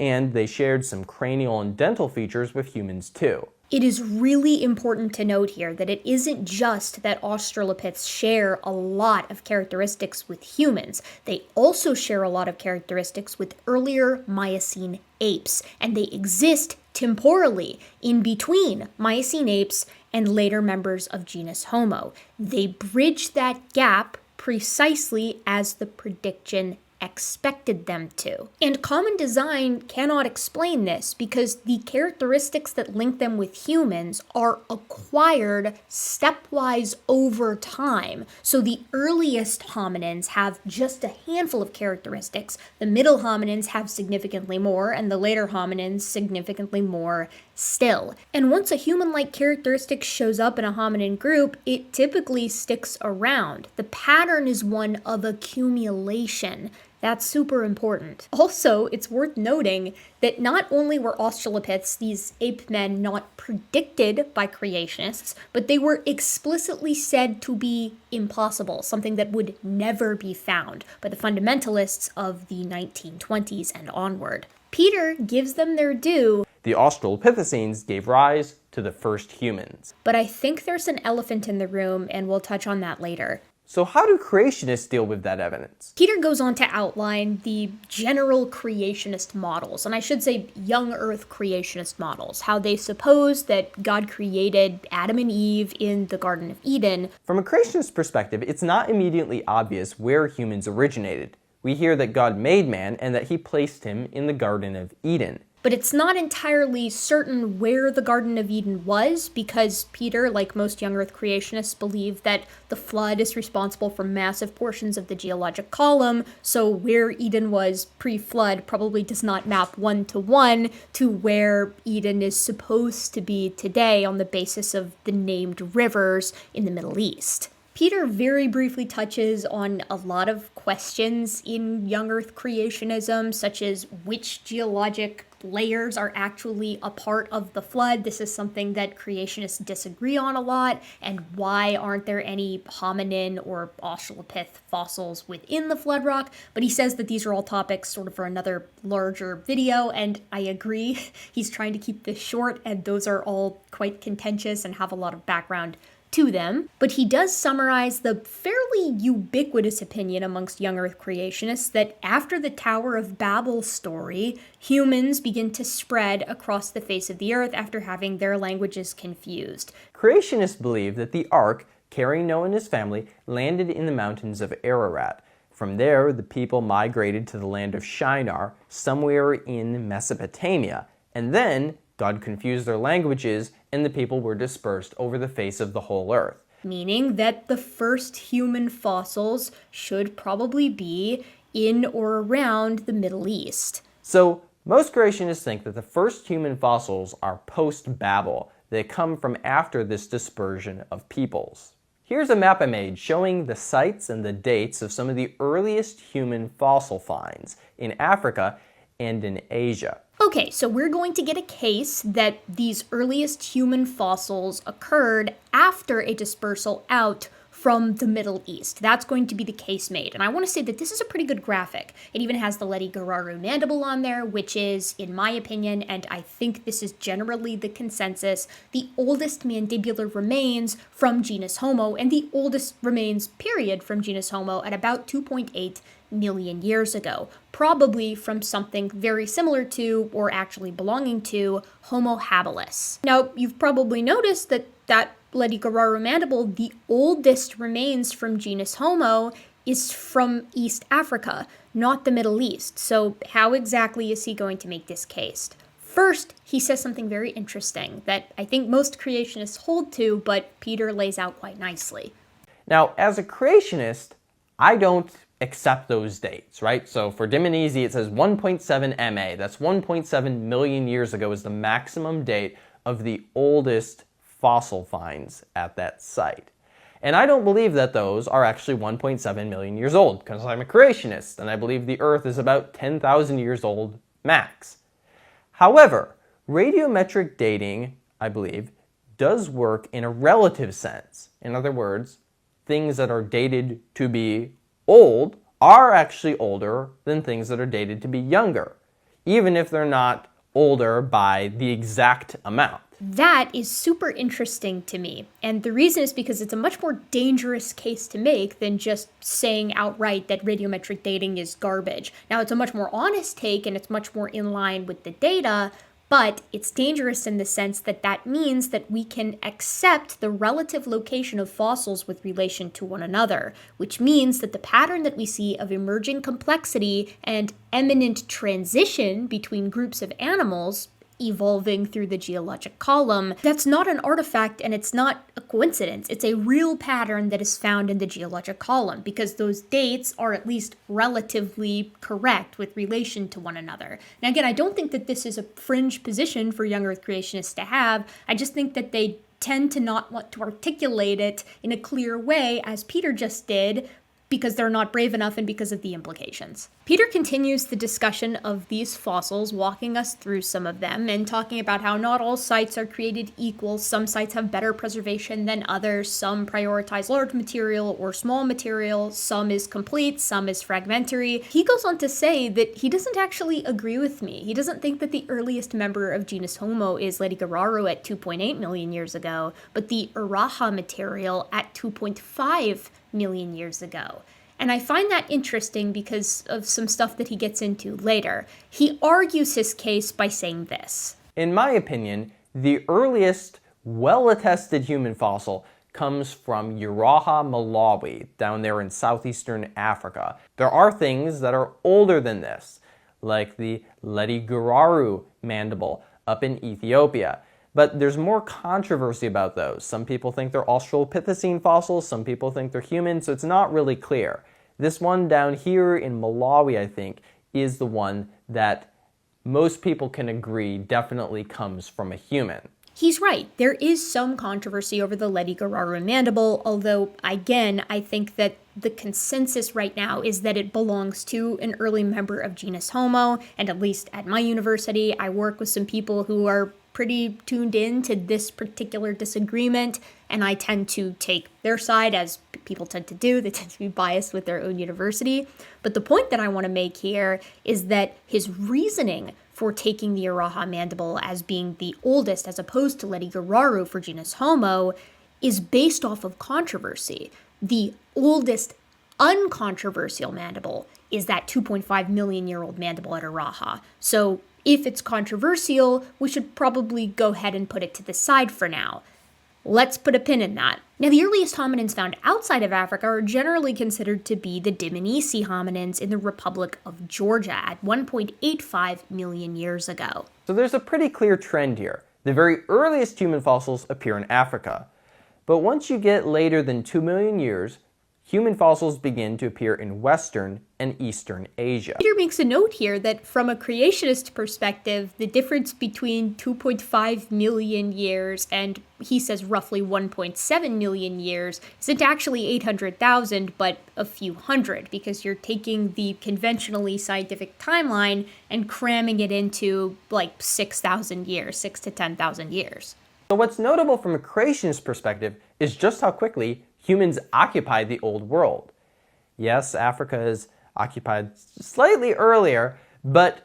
And they shared some cranial and dental features with humans too. It is really important to note here that it isn't just that Australopiths share a lot of characteristics with humans. They also share a lot of characteristics with earlier Miocene apes, and they exist temporally in between Miocene apes and later members of genus Homo. They bridge that gap precisely as the prediction expected them to. And common design cannot explain this because the characteristics that link them with humans are acquired stepwise over time. So the earliest hominins have just a handful of characteristics, the middle hominins have significantly more, and the later hominins significantly more still. And once a human-like characteristic shows up in a hominin group, it typically sticks around. The pattern is one of accumulation. That's super important. Also, it's worth noting that not only were Australopiths, these ape men, not predicted by creationists, but they were explicitly said to be impossible, something that would never be found by the fundamentalists of the 1920s and onward. Peter gives them their due. The Australopithecines gave rise to the first humans. But I think there's an elephant in the room, and we'll touch on that later. So how do creationists deal with that evidence? Peter goes on to outline the general creationist models, and I should say young Earth creationist models, how they suppose that God created Adam and Eve in the Garden of Eden. From a creationist perspective, it's not immediately obvious where humans originated. We hear that God made man and that he placed him in the Garden of Eden. But it's not entirely certain where the Garden of Eden was because Peter, like most young Earth creationists, believe that the flood is responsible for massive portions of the geologic column, so where Eden was pre-flood probably does not map one-to-one to where Eden is supposed to be today on the basis of the named rivers in the Middle East. Peter very briefly touches on a lot of questions in young Earth creationism, such as which geologic layers are actually a part of the flood. This is something that creationists disagree on a lot, and why aren't there any hominin or Australopith fossils within the flood rock? But he says that these are all topics sort of for another larger video, and I agree. He's trying to keep this short, and those are all quite contentious and have a lot of background to them, but he does summarize the fairly ubiquitous opinion amongst young Earth creationists that after the Tower of Babel story, humans begin to spread across the face of the earth after having their languages confused. Creationists believe that the ark, carrying Noah and his family, landed in the mountains of Ararat. From there, the people migrated to the land of Shinar, somewhere in Mesopotamia, and then God confused their languages and the people were dispersed over the face of the whole earth. Meaning that the first human fossils should probably be in or around the Middle East. So, most creationists think that the first human fossils are post-Babel. that come from after this dispersion of peoples. Here's a map I made showing the sites and the dates of some of the earliest human fossil finds in Africa and in Asia. Okay, so we're going to get a case that these earliest human fossils occurred after a dispersal out from the Middle East. That's going to be the case made. And I want to say that this is a pretty good graphic. It even has the Ledi-Gararu mandible on there, which is, in my opinion, and I think this is generally the consensus, the oldest mandibular remains from genus Homo, and the oldest remains, period, from genus Homo at about 2.8 million years ago, probably from something very similar to, or actually belonging to, Homo habilis. Now, you've probably noticed that Ledi-Gararu mandible, the oldest remains from genus Homo, is from East Africa, not the Middle East. So how exactly is he going to make this case? First, he says something very interesting that I think most creationists hold to, but Peter lays out quite nicely. Now, as a creationist, I don't accept those dates, right? So for dim and easy, it says 1.7 MA. That's 1.7 million years ago is the maximum date of the oldest fossil finds at that site. And I don't believe that those are actually 1.7 million years old, because I'm a creationist, and I believe the Earth is about 10,000 years old max. However, radiometric dating, I believe, does work in a relative sense. In other words, things that are dated to be old are actually older than things that are dated to be younger, even if they're not older by the exact amount. That is super interesting to me, and the reason is because it's a much more dangerous case to make than just saying outright that radiometric dating is garbage. Now, it's a much more honest take, and it's much more in line with the data, but it's dangerous in the sense that that means that we can accept the relative location of fossils with relation to one another, which means that the pattern that we see of emerging complexity and eminent transition between groups of animals evolving through the geologic column, that's not an artifact and it's not a coincidence. It's a real pattern that is found in the geologic column because those dates are at least relatively correct with relation to one another. Now again, I don't think that this is a fringe position for young Earth creationists to have. I just think that they tend to not want to articulate it in a clear way, as Peter just did, because they're not brave enough and because of the implications. Peter continues the discussion of these fossils, walking us through some of them and talking about how not all sites are created equal. Some sites have better preservation than others. Some prioritize large material or small material. Some is complete, some is fragmentary. He goes on to say that he doesn't actually agree with me. He doesn't think that the earliest member of genus Homo is Ledi-Gararu at 2.8 million years ago, but the Uraha material at 2.5 million years ago. And I find that interesting because of some stuff that he gets into later. He argues his case by saying this. In my opinion, the earliest well-attested human fossil comes from Uraha, Malawi, down there in southeastern Africa. There are things that are older than this, like the Ledi-Gararu mandible up in Ethiopia. But there's more controversy about those. Some people think they're Australopithecine fossils, some people think they're human, so it's not really clear. This one down here in Malawi, I think, is the one that most people can agree definitely comes from a human. He's right. There is some controversy over the Ledi-Gararu mandible, although, again, I think that the consensus right now is that it belongs to an early member of genus Homo, and at least at my university, I work with some people who are pretty tuned in to this particular disagreement, and I tend to take their side, as people tend to do. They tend to be biased with their own university. But the point that I want to make here is that his reasoning for taking the Uraha mandible as being the oldest as opposed to Ledi-Gararu for genus Homo is based off of controversy. The oldest uncontroversial mandible is that 2.5 million year old mandible at Uraha. So if it's controversial, we should probably go ahead and put it to the side for now. Let's put a pin in that. Now, the earliest hominins found outside of Africa are generally considered to be the Dmanisi hominins in the Republic of Georgia at 1.85 million years ago. So there's a pretty clear trend here. The very earliest human fossils appear in Africa. But once you get later than 2 million years, human fossils begin to appear in Western and Eastern Asia. Peter makes a note here that from a creationist perspective, the difference between 2.5 million years and, he says, roughly 1.7 million years isn't actually 800,000, but a few hundred, because you're taking the conventionally scientific timeline and cramming it into like 6,000 years, 6 to 10,000 years. So what's notable from a creationist perspective is just how quickly humans occupied the old world. Yes, Africa is occupied slightly earlier, but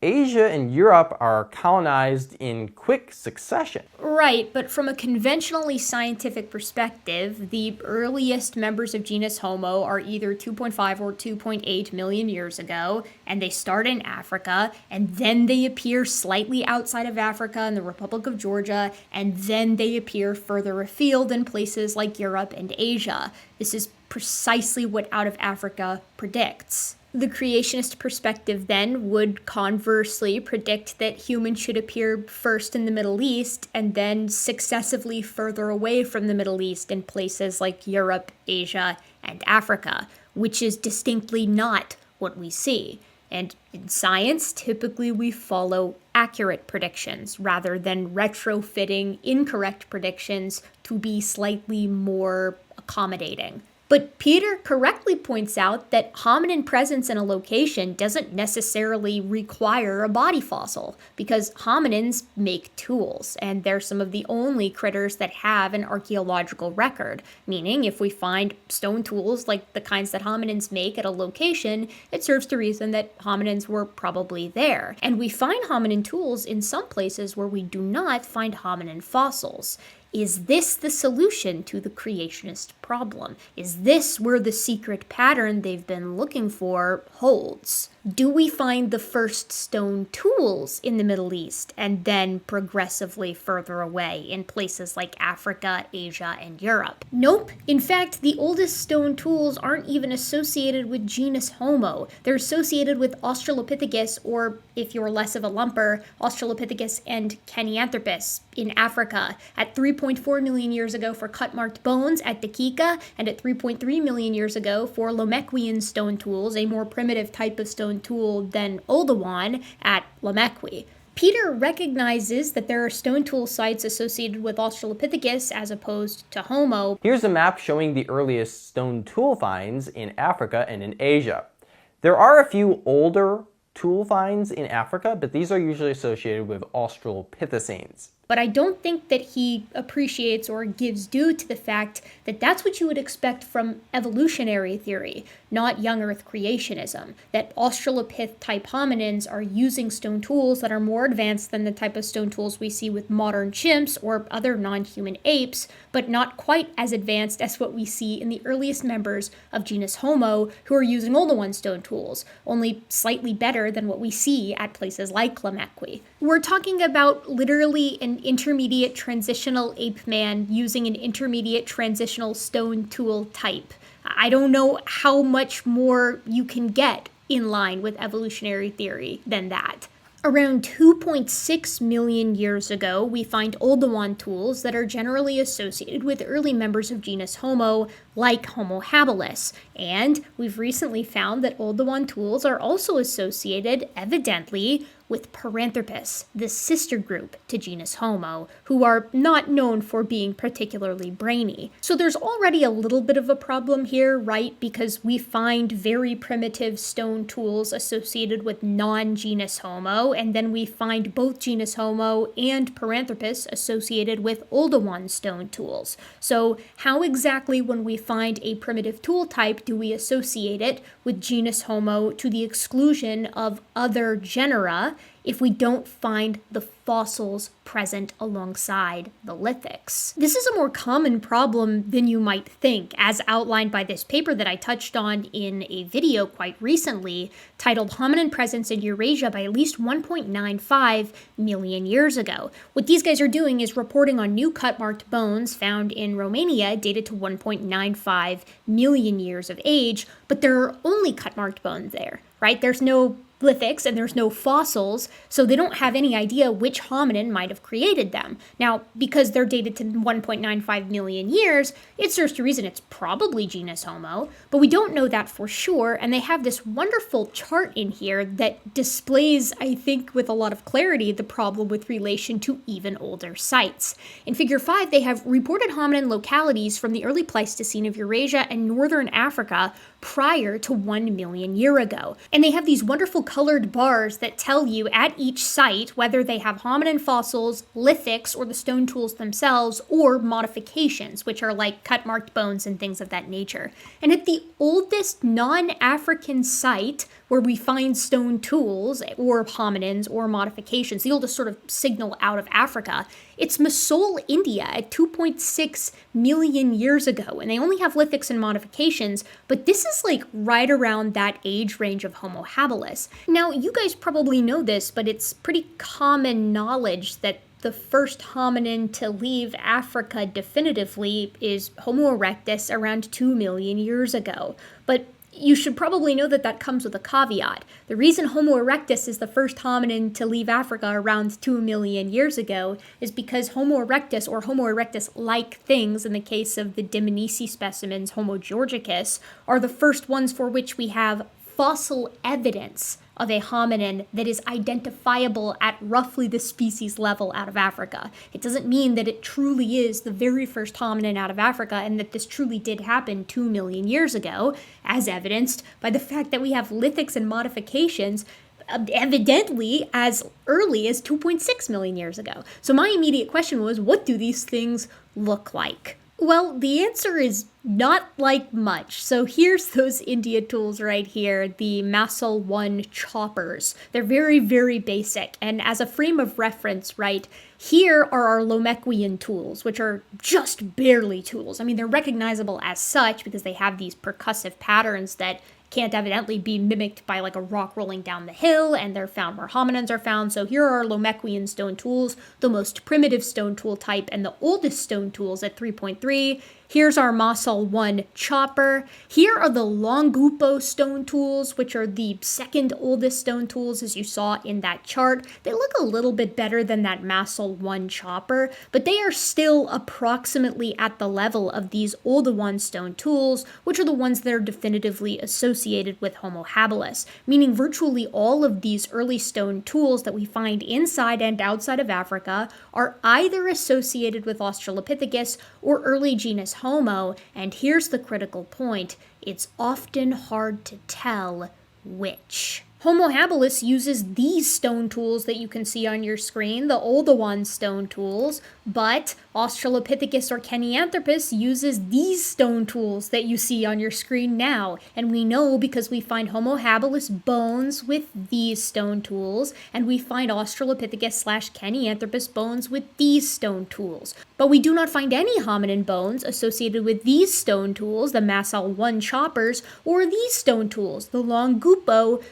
Asia and Europe are colonized in quick succession. Right, but from a conventionally scientific perspective, the earliest members of genus Homo are either 2.5 or 2.8 million years ago, and they start in Africa, and then they appear slightly outside of Africa in the Republic of Georgia, and then they appear further afield in places like Europe and Asia. This is precisely what Out of Africa predicts. The creationist perspective then would conversely predict that humans should appear first in the Middle East and then successively further away from the Middle East in places like Europe, Asia, and Africa, which is distinctly not what we see. And in science, typically we follow accurate predictions rather than retrofitting incorrect predictions to be slightly more accommodating. But Peter correctly points out that hominin presence in a location doesn't necessarily require a body fossil, because hominins make tools, and they're some of the only critters that have an archaeological record, meaning if we find stone tools like the kinds that hominins make at a location, it serves to reason that hominins were probably there. And we find hominin tools in some places where we do not find hominin fossils. Is this the solution to the creationist problem? Is this where the secret pattern they've been looking for holds? Do we find the first stone tools in the Middle East and then progressively further away in places like Africa, Asia, and Europe? Nope. In fact, the oldest stone tools aren't even associated with genus Homo. They're associated with Australopithecus, or if you're less of a lumper, Australopithecus and Kenyanthropus in Africa at 3.4 million years ago for cut-marked bones at Dakika, and at 3.3 million years ago for Lomequian stone tools, a more primitive type of stone tool than Oldowan at Lomequi. Peter recognizes that there are stone tool sites associated with Australopithecus as opposed to Homo. Here's a map showing the earliest stone tool finds in Africa and in Asia. There are a few older tool finds in Africa, but these are usually associated with Australopithecines. But I don't think that he appreciates or gives due to the fact that that's what you would expect from evolutionary theory, not young Earth creationism, that Australopith-type hominins are using stone tools that are more advanced than the type of stone tools we see with modern chimps or other non-human apes, but not quite as advanced as what we see in the earliest members of genus Homo, who are using Oldowan stone tools, only slightly better than what we see at places like Lomequi. We're talking about literally an intermediate transitional ape man using an intermediate transitional stone tool type. I don't know how much more you can get in line with evolutionary theory than that. Around 2.6 million years ago, we find Oldowan tools that are generally associated with early members of genus Homo, like Homo habilis, and we've recently found that Oldowan tools are also associated, evidently, with Paranthropus, the sister group to genus Homo, who are not known for being particularly brainy. So there's already a little bit of a problem here, right? Because we find very primitive stone tools associated with non-genus Homo, and then we find both genus Homo and Paranthropus associated with Oldowan stone tools. So how exactly, when we find a primitive tool type, do we associate it with genus Homo to the exclusion of other genera if we don't find the fossils present alongside the lithics? This is a more common problem than you might think, as outlined by this paper that I touched on in a video quite recently, titled Hominin Presence in Eurasia by at least 1.95 million years ago. What these guys are doing is reporting on new cut-marked bones found in Romania dated to 1.95 million years of age, but there are only cut-marked bones there, right? There's no lithics and there's no fossils, so they don't have any idea which hominin might have created them. Now, because they're dated to 1.95 million years, it serves to reason it's probably genus Homo, but we don't know that for sure, and they have this wonderful chart in here that displays, I think with a lot of clarity, the problem with relation to even older sites. In Figure 5, they have reported hominin localities from the early Pleistocene of Eurasia and northern Africa prior to 1 million years ago. And they have these wonderful colored bars that tell you at each site whether they have hominin fossils, lithics, or the stone tools themselves, or modifications, which are like cut-marked bones and things of that nature. And at the oldest non-African site where we find stone tools, or hominins, or modifications, the oldest sort of signal out of Africa, it's Mosul, India, at 2.6 million years ago, and they only have lithics and modifications, but this is like right around that age range of Homo habilis. Now, you guys probably know this, but it's pretty common knowledge that the first hominin to leave Africa definitively is Homo erectus around 2 million years ago. But you should probably know that that comes with a caveat. The reason Homo erectus is the first hominin to leave Africa around 2 million years ago is because Homo erectus, or Homo erectus-like things, in the case of the Dmanisi specimens, Homo georgicus, are the first ones for which we have fossil evidence of a hominin that is identifiable at roughly the species level out of Africa. It doesn't mean that it truly is the very first hominin out of Africa and that this truly did happen 2 million years ago, as evidenced by the fact that we have lithics and modifications evidently as early as 2.6 million years ago. So my immediate question was, what do these things look like? Well, the answer is not like much. So here's those India tools right here, the Massel 1 choppers. They're very, very basic. And as a frame of reference, right, here are our Lomequian tools, which are just barely tools. I mean, they're recognizable as such because they have these percussive patterns that can't evidently be mimicked by like a rock rolling down the hill, and they're found where hominins are found. So here are our Lomequian stone tools, the most primitive stone tool type and the oldest stone tools at 3.3. Here's our Massel 1 chopper. Here are the Longupo stone tools, which are the second oldest stone tools, as you saw in that chart. They look a little bit better than that Massel 1 chopper, but they are still approximately at the level of these older 1 stone tools, which are the ones that are definitively associated with Homo habilis, meaning virtually all of these early stone tools that we find inside and outside of Africa are either associated with Australopithecus or early genus Homo, and here's the critical point, it's often hard to tell which. Homo habilis uses these stone tools that you can see on your screen, the Oldowan stone tools, but Australopithecus or Kenyanthropus uses these stone tools that you see on your screen now. And we know because we find Homo habilis bones with these stone tools, and we find Australopithecus/Kenyanthropus bones with these stone tools. But we do not find any hominin bones associated with these stone tools, the Massel 1 choppers, or these stone tools, the Longupo,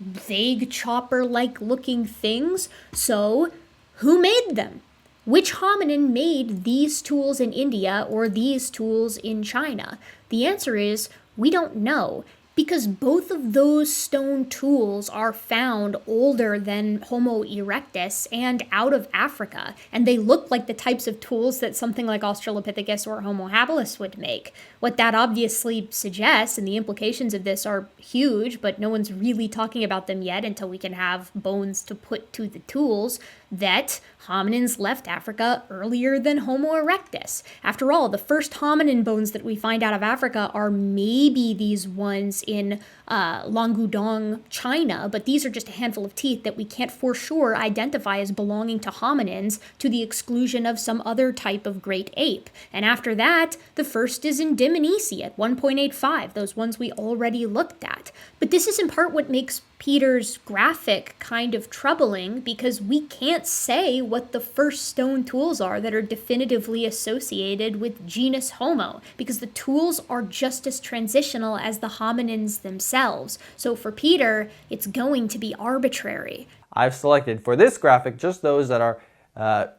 vague chopper-like looking things. So, who made them? Which hominin made these tools in India or these tools in China? The answer is, we don't know, because both of those stone tools are found older than Homo erectus and out of Africa, and they look like the types of tools that something like Australopithecus or Homo habilis would make. What that obviously suggests, and the implications of this are huge, but no one's really talking about them yet until we can have bones to put to the tools, that hominins left Africa earlier than Homo erectus. After all, the first hominin bones that we find out of Africa are maybe these ones in Languedong, China, but these are just a handful of teeth that we can't for sure identify as belonging to hominins, to the exclusion of some other type of great ape. And after that, the first is in Dmanisi at 1.85, those ones we already looked at. But this is in part what makes Peter's graphic kind of troubling, because we can't say what the first stone tools are that are definitively associated with genus Homo, because the tools are just as transitional as the hominins themselves. So for Peter, it's going to be arbitrary. I've selected for this graphic just those that are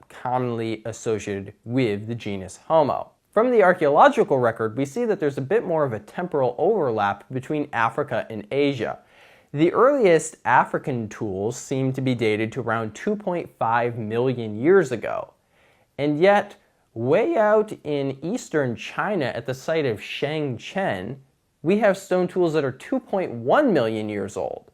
commonly associated with the genus Homo. From the archaeological record, we see that there's a bit more of a temporal overlap between Africa and Asia. The earliest African tools seem to be dated to around 2.5 million years ago. And yet, way out in eastern China at the site of Shangchen, we have stone tools that are 2.1 million years old.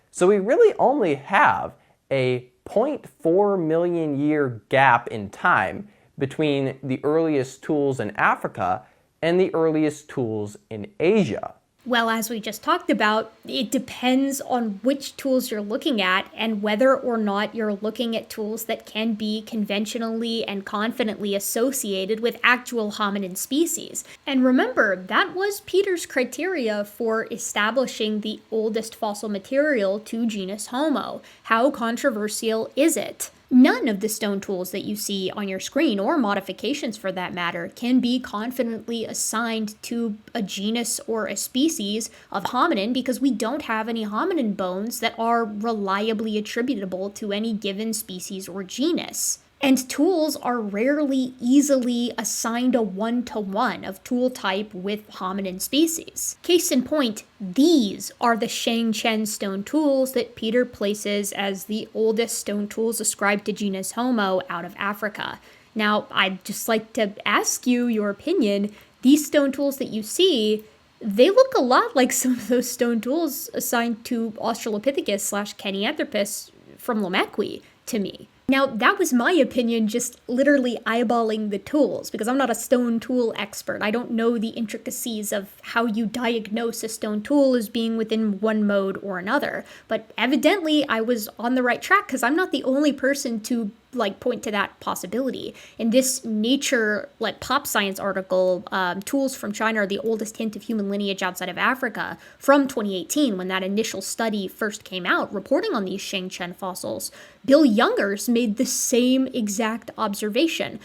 So we really only have a 0.4 million year gap in time between the earliest tools in Africa and the earliest tools in Asia. Well, as we just talked about, it depends on which tools you're looking at and whether or not you're looking at tools that can be conventionally and confidently associated with actual hominin species. And remember, that was Peter's criteria for establishing the oldest fossil material to genus Homo. How controversial is it? None of the stone tools that you see on your screen, or modifications for that matter, can be confidently assigned to a genus or a species of hominin because we don't have any hominin bones that are reliably attributable to any given species or genus. And tools are rarely easily assigned a one-to-one of tool type with hominin species. Case in point, these are the Shangchen stone tools that Peter places as the oldest stone tools ascribed to genus Homo out of Africa. Now, I'd just like to ask you your opinion. These stone tools that you see, they look a lot like some of those stone tools assigned to Australopithecus/Kenyanthropus from Lomekwi to me. Now, that was my opinion, just literally eyeballing the tools, because I'm not a stone tool expert. I don't know the intricacies of how you diagnose a stone tool as being within one mode or another. But evidently, I was on the right track, because I'm not the only person to point to that possibility. In this Nature pop science article, tools from China are the oldest hint of human lineage outside of Africa, from 2018, when that initial study first came out reporting on these Shangchen fossils, Bill Youngers made the same exact observation.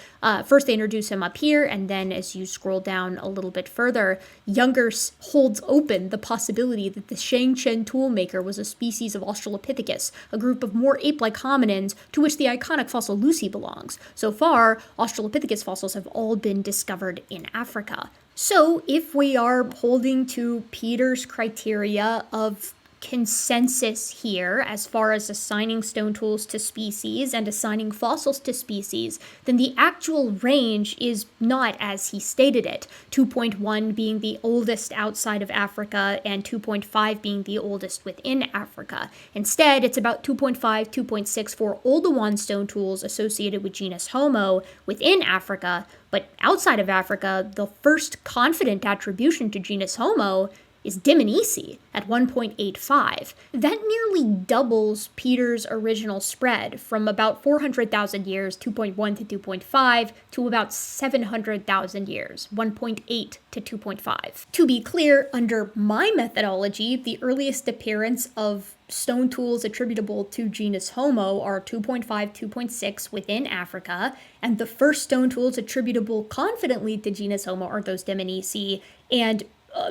First they introduce him up here, and then as you scroll down a little bit further, Youngers holds open the possibility that the Shangchen toolmaker was a species of Australopithecus, a group of more ape-like hominins to which the iconic fossil Lucy belongs. So far, Australopithecus fossils have all been discovered in Africa. So if we are holding to Peter's criteria of consensus here as far as assigning stone tools to species and assigning fossils to species, then the actual range is not as he stated it, 2.1 being the oldest outside of Africa and 2.5 being the oldest within Africa. Instead, it's about 2.5, 2.6 for Oldowan stone tools associated with genus Homo within Africa, but outside of Africa, the first confident attribution to genus Homo is Dmanisi at 1.85. That nearly doubles Peter's original spread from about 400,000 years, 2.1 to 2.5, to about 700,000 years, 1.8 to 2.5. To be clear, under my methodology, the earliest appearance of stone tools attributable to genus Homo are 2.5, 2.6 within Africa, and the first stone tools attributable confidently to genus Homo are those Dmanisi, and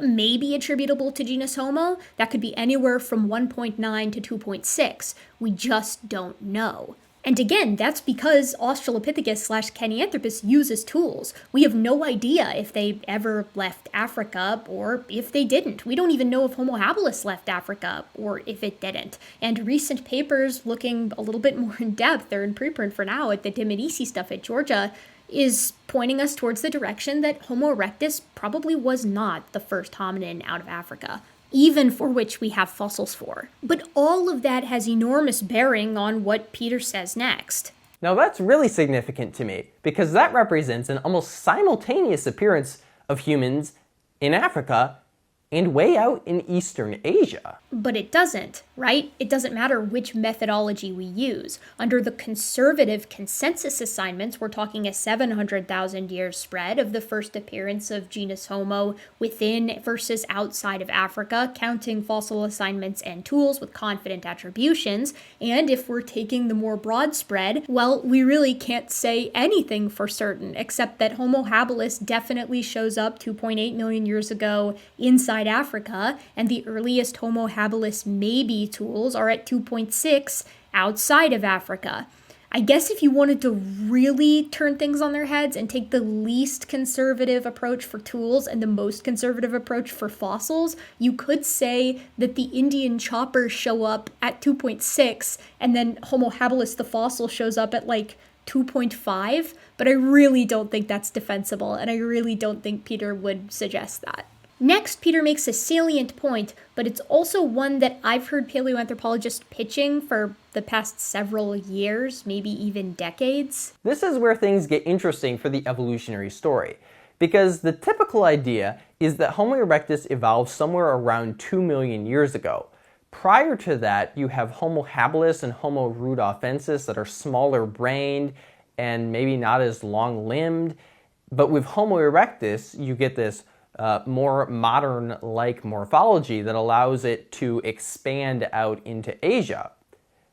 maybe attributable to genus Homo. That could be anywhere from 1.9 to 2.6. We just don't know. And again, that's because Australopithecus/Kenyanthropus uses tools. We have no idea if they ever left Africa or if they didn't. We don't even know if Homo habilis left Africa or if it didn't. And recent papers looking a little bit more in depth, they're in preprint for now at the Dmanisi stuff at Georgia, is pointing us towards the direction that Homo erectus probably was not the first hominin out of Africa, even for which we have fossils for. But all of that has enormous bearing on what Peter says next. Now that's really significant to me, because that represents an almost simultaneous appearance of humans in Africa and way out in Eastern Asia. But it doesn't, right? It doesn't matter which methodology we use. Under the conservative consensus assignments, we're talking a 700,000 year spread of the first appearance of genus Homo within versus outside of Africa, counting fossil assignments and tools with confident attributions. And if we're taking the more broad spread, well, we really can't say anything for certain, except that Homo habilis definitely shows up 2.8 million years ago inside Africa, and the earliest Homo habilis maybe tools are at 2.6 outside of Africa. I guess if you wanted to really turn things on their heads and take the least conservative approach for tools and the most conservative approach for fossils, you could say that the Indian choppers show up at 2.6 and then Homo habilis, the fossil, shows up at like 2.5, but I really don't think that's defensible, and I really don't think Peter would suggest that. Next, Peter makes a salient point, but it's also one that I've heard paleoanthropologists pitching for the past several years, maybe even decades. This is where things get interesting for the evolutionary story, because the typical idea is that Homo erectus evolved somewhere around 2 million years ago. Prior to that, you have Homo habilis and Homo rudolfensis that are smaller brained and maybe not as long limbed, but with Homo erectus, you get this more modern-like morphology that allows it to expand out into Asia.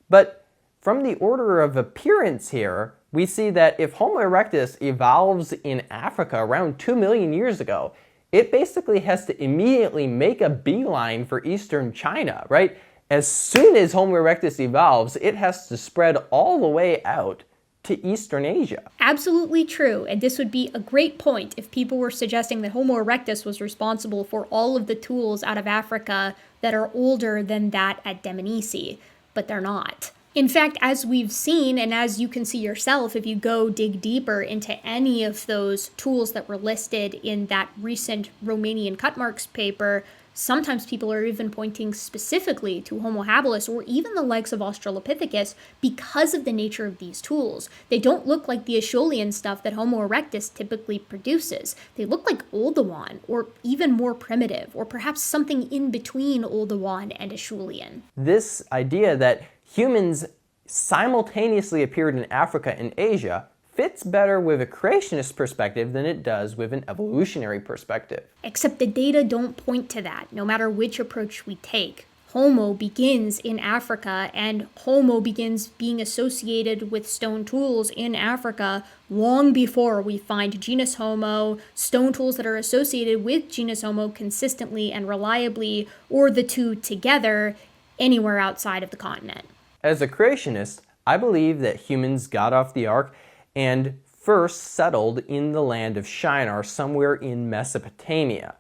But from the order of appearance here, we see that if Homo erectus evolves in Africa around 2 million years ago, it basically has to immediately make a beeline for eastern China, right? As soon as Homo erectus evolves, it has to spread all the way out to Eastern Asia. Absolutely true, and this would be a great point if people were suggesting that Homo erectus was responsible for all of the tools out of Africa that are older than that at Dmanisi, but they're not. In fact, as we've seen, and as you can see yourself if you go dig deeper into any of those tools that were listed in that recent Romanian cut marks paper, sometimes people are even pointing specifically to Homo habilis or even the legs of Australopithecus because of the nature of these tools. They don't look like the Acheulean stuff that Homo erectus typically produces. They look like Oldowan, or even more primitive, or perhaps something in between Oldowan and Acheulean. This idea that humans simultaneously appeared in Africa and Asia fits better with a creationist perspective than it does with an evolutionary perspective. Except the data don't point to that, no matter which approach we take. Homo begins in Africa, and Homo begins being associated with stone tools in Africa long before we find genus Homo, stone tools that are associated with genus Homo consistently and reliably, or the two together, anywhere outside of the continent. As a creationist, I believe that humans got off the ark and first settled in the land of Shinar, somewhere in Mesopotamia.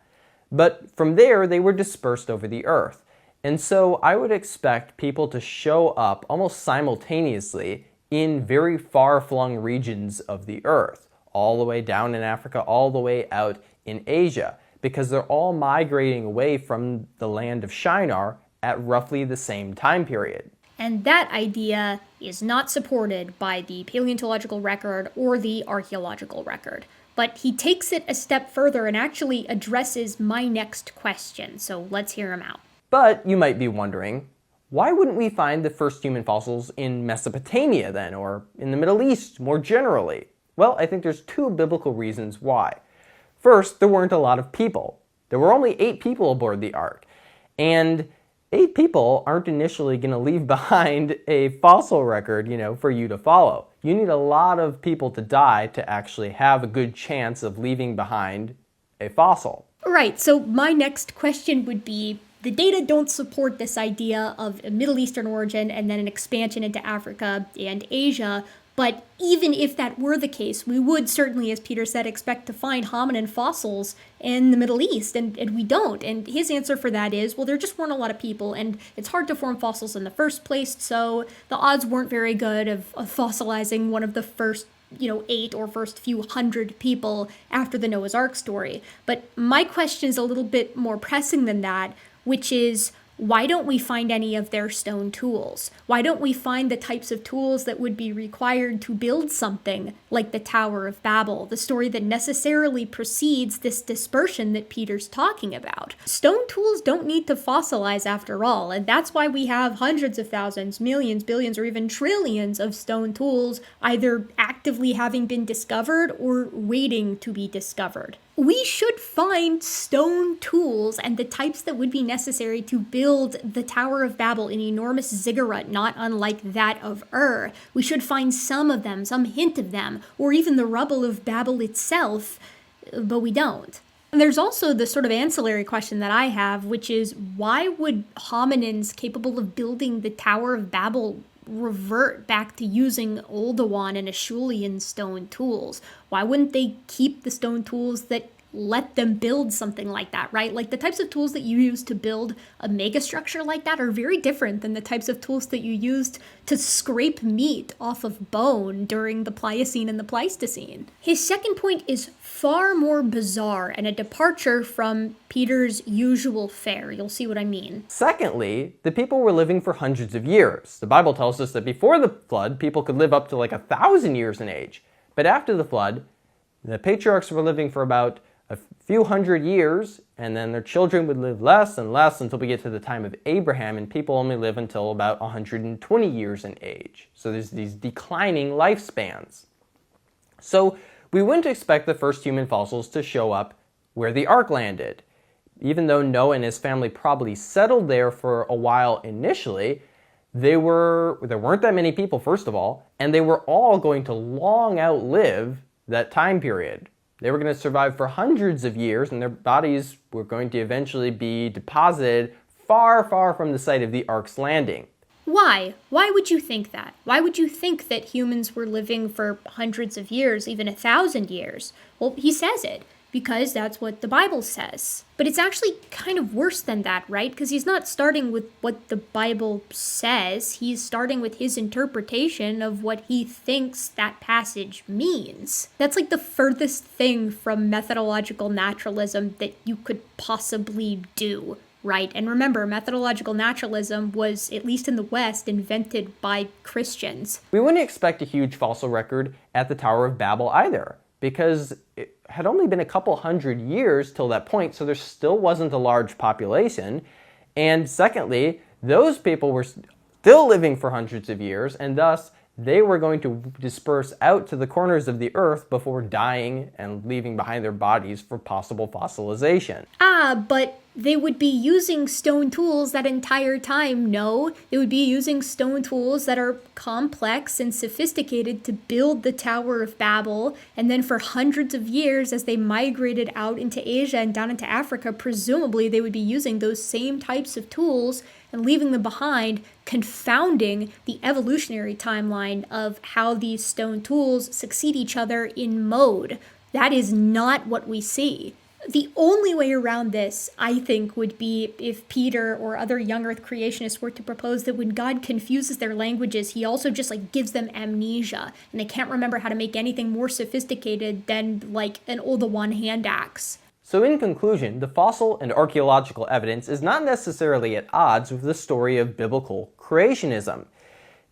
But from there, they were dispersed over the earth. And so I would expect people to show up almost simultaneously in very far-flung regions of the earth, all the way down in Africa, all the way out in Asia, because they're all migrating away from the land of Shinar at roughly the same time period. And that idea is not supported by the paleontological record or the archaeological record. But he takes it a step further and actually addresses my next question, so let's hear him out. But you might be wondering, why wouldn't we find the first human fossils in Mesopotamia then, or in the Middle East more generally? Well, I think there's two biblical reasons why. First, there weren't a lot of people. There were only 8 people aboard the ark, and 8 people aren't initially going to leave behind a fossil record, for you to follow. You need a lot of people to die to actually have a good chance of leaving behind a fossil. Right, so my next question would be, the data don't support this idea of a Middle Eastern origin and then an expansion into Africa and Asia, but even if that were the case, we would certainly, as Peter said, expect to find hominin fossils in the Middle East, and we don't. And his answer for that is, well, there just weren't a lot of people, and it's hard to form fossils in the first place, so the odds weren't very good of fossilizing one of the first 8 or first few hundred people after the Noah's Ark story. But my question is a little bit more pressing than that, which is, why don't we find any of their stone tools? Why don't we find the types of tools that would be required to build something like the Tower of Babel, the story that necessarily precedes this dispersion that Peter's talking about? Stone tools don't need to fossilize after all, and that's why we have hundreds of thousands, millions, billions, or even trillions of stone tools either actively having been discovered or waiting to be discovered. We should find stone tools and the types that would be necessary to build the Tower of Babel, an enormous ziggurat not unlike that of Ur. We should find some of them, some hint of them, or even the rubble of Babel itself, but we don't. And there's also the sort of ancillary question that I have, which is, why would hominins capable of building the Tower of Babel revert back to using Oldowan and Acheulean stone tools? Why wouldn't they keep the stone tools that let them build something like that, right? Like the types of tools that you use to build a megastructure like that are very different than the types of tools that you used to scrape meat off of bone during the Pliocene and the Pleistocene. His second point is far more bizarre and a departure from Peter's usual fare. You'll see what I mean. Secondly, the people were living for hundreds of years. The Bible tells us that before the flood, people could live up to like 1,000 years in age. But after the flood, the patriarchs were living for about a few hundred years, and then their children would live less and less until we get to the time of Abraham, and people only live until about 120 years in age. So there's these declining lifespans. So we wouldn't expect the first human fossils to show up where the ark landed. Even though Noah and his family probably settled there for a while initially, there weren't that many people, first of all, and they were all going to long outlive that time period. They were going to survive for hundreds of years, and their bodies were going to eventually be deposited far, far from the site of the ark's landing. Why? Why would you think that? Why would you think that humans were living for hundreds of years, even 1,000 years? Well, he says it, because that's what the Bible says. But it's actually kind of worse than that, right? Because he's not starting with what the Bible says. He's starting with his interpretation of what he thinks that passage means. That's like the furthest thing from methodological naturalism that you could possibly do, right? And remember, methodological naturalism was, at least in the West, invented by Christians. We wouldn't expect a huge fossil record at the Tower of Babel either, because it had only been a couple hundred years till that point, so there still wasn't a large population. And secondly, those people were still living for hundreds of years, and thus they were going to disperse out to the corners of the earth before dying and leaving behind their bodies for possible fossilization. But they would be using stone tools that entire time, no? They would be using stone tools that are complex and sophisticated to build the Tower of Babel, and then for hundreds of years, as they migrated out into Asia and down into Africa, presumably they would be using those same types of tools and leaving them behind, confounding the evolutionary timeline of how these stone tools succeed each other in mode. That is not what we see. The only way around this, I think, would be if Peter or other young earth creationists were to propose that when God confuses their languages, he also just gives them amnesia, and they can't remember how to make anything more sophisticated than like an Oldowan hand axe. So in conclusion, the fossil and archaeological evidence is not necessarily at odds with the story of biblical creationism.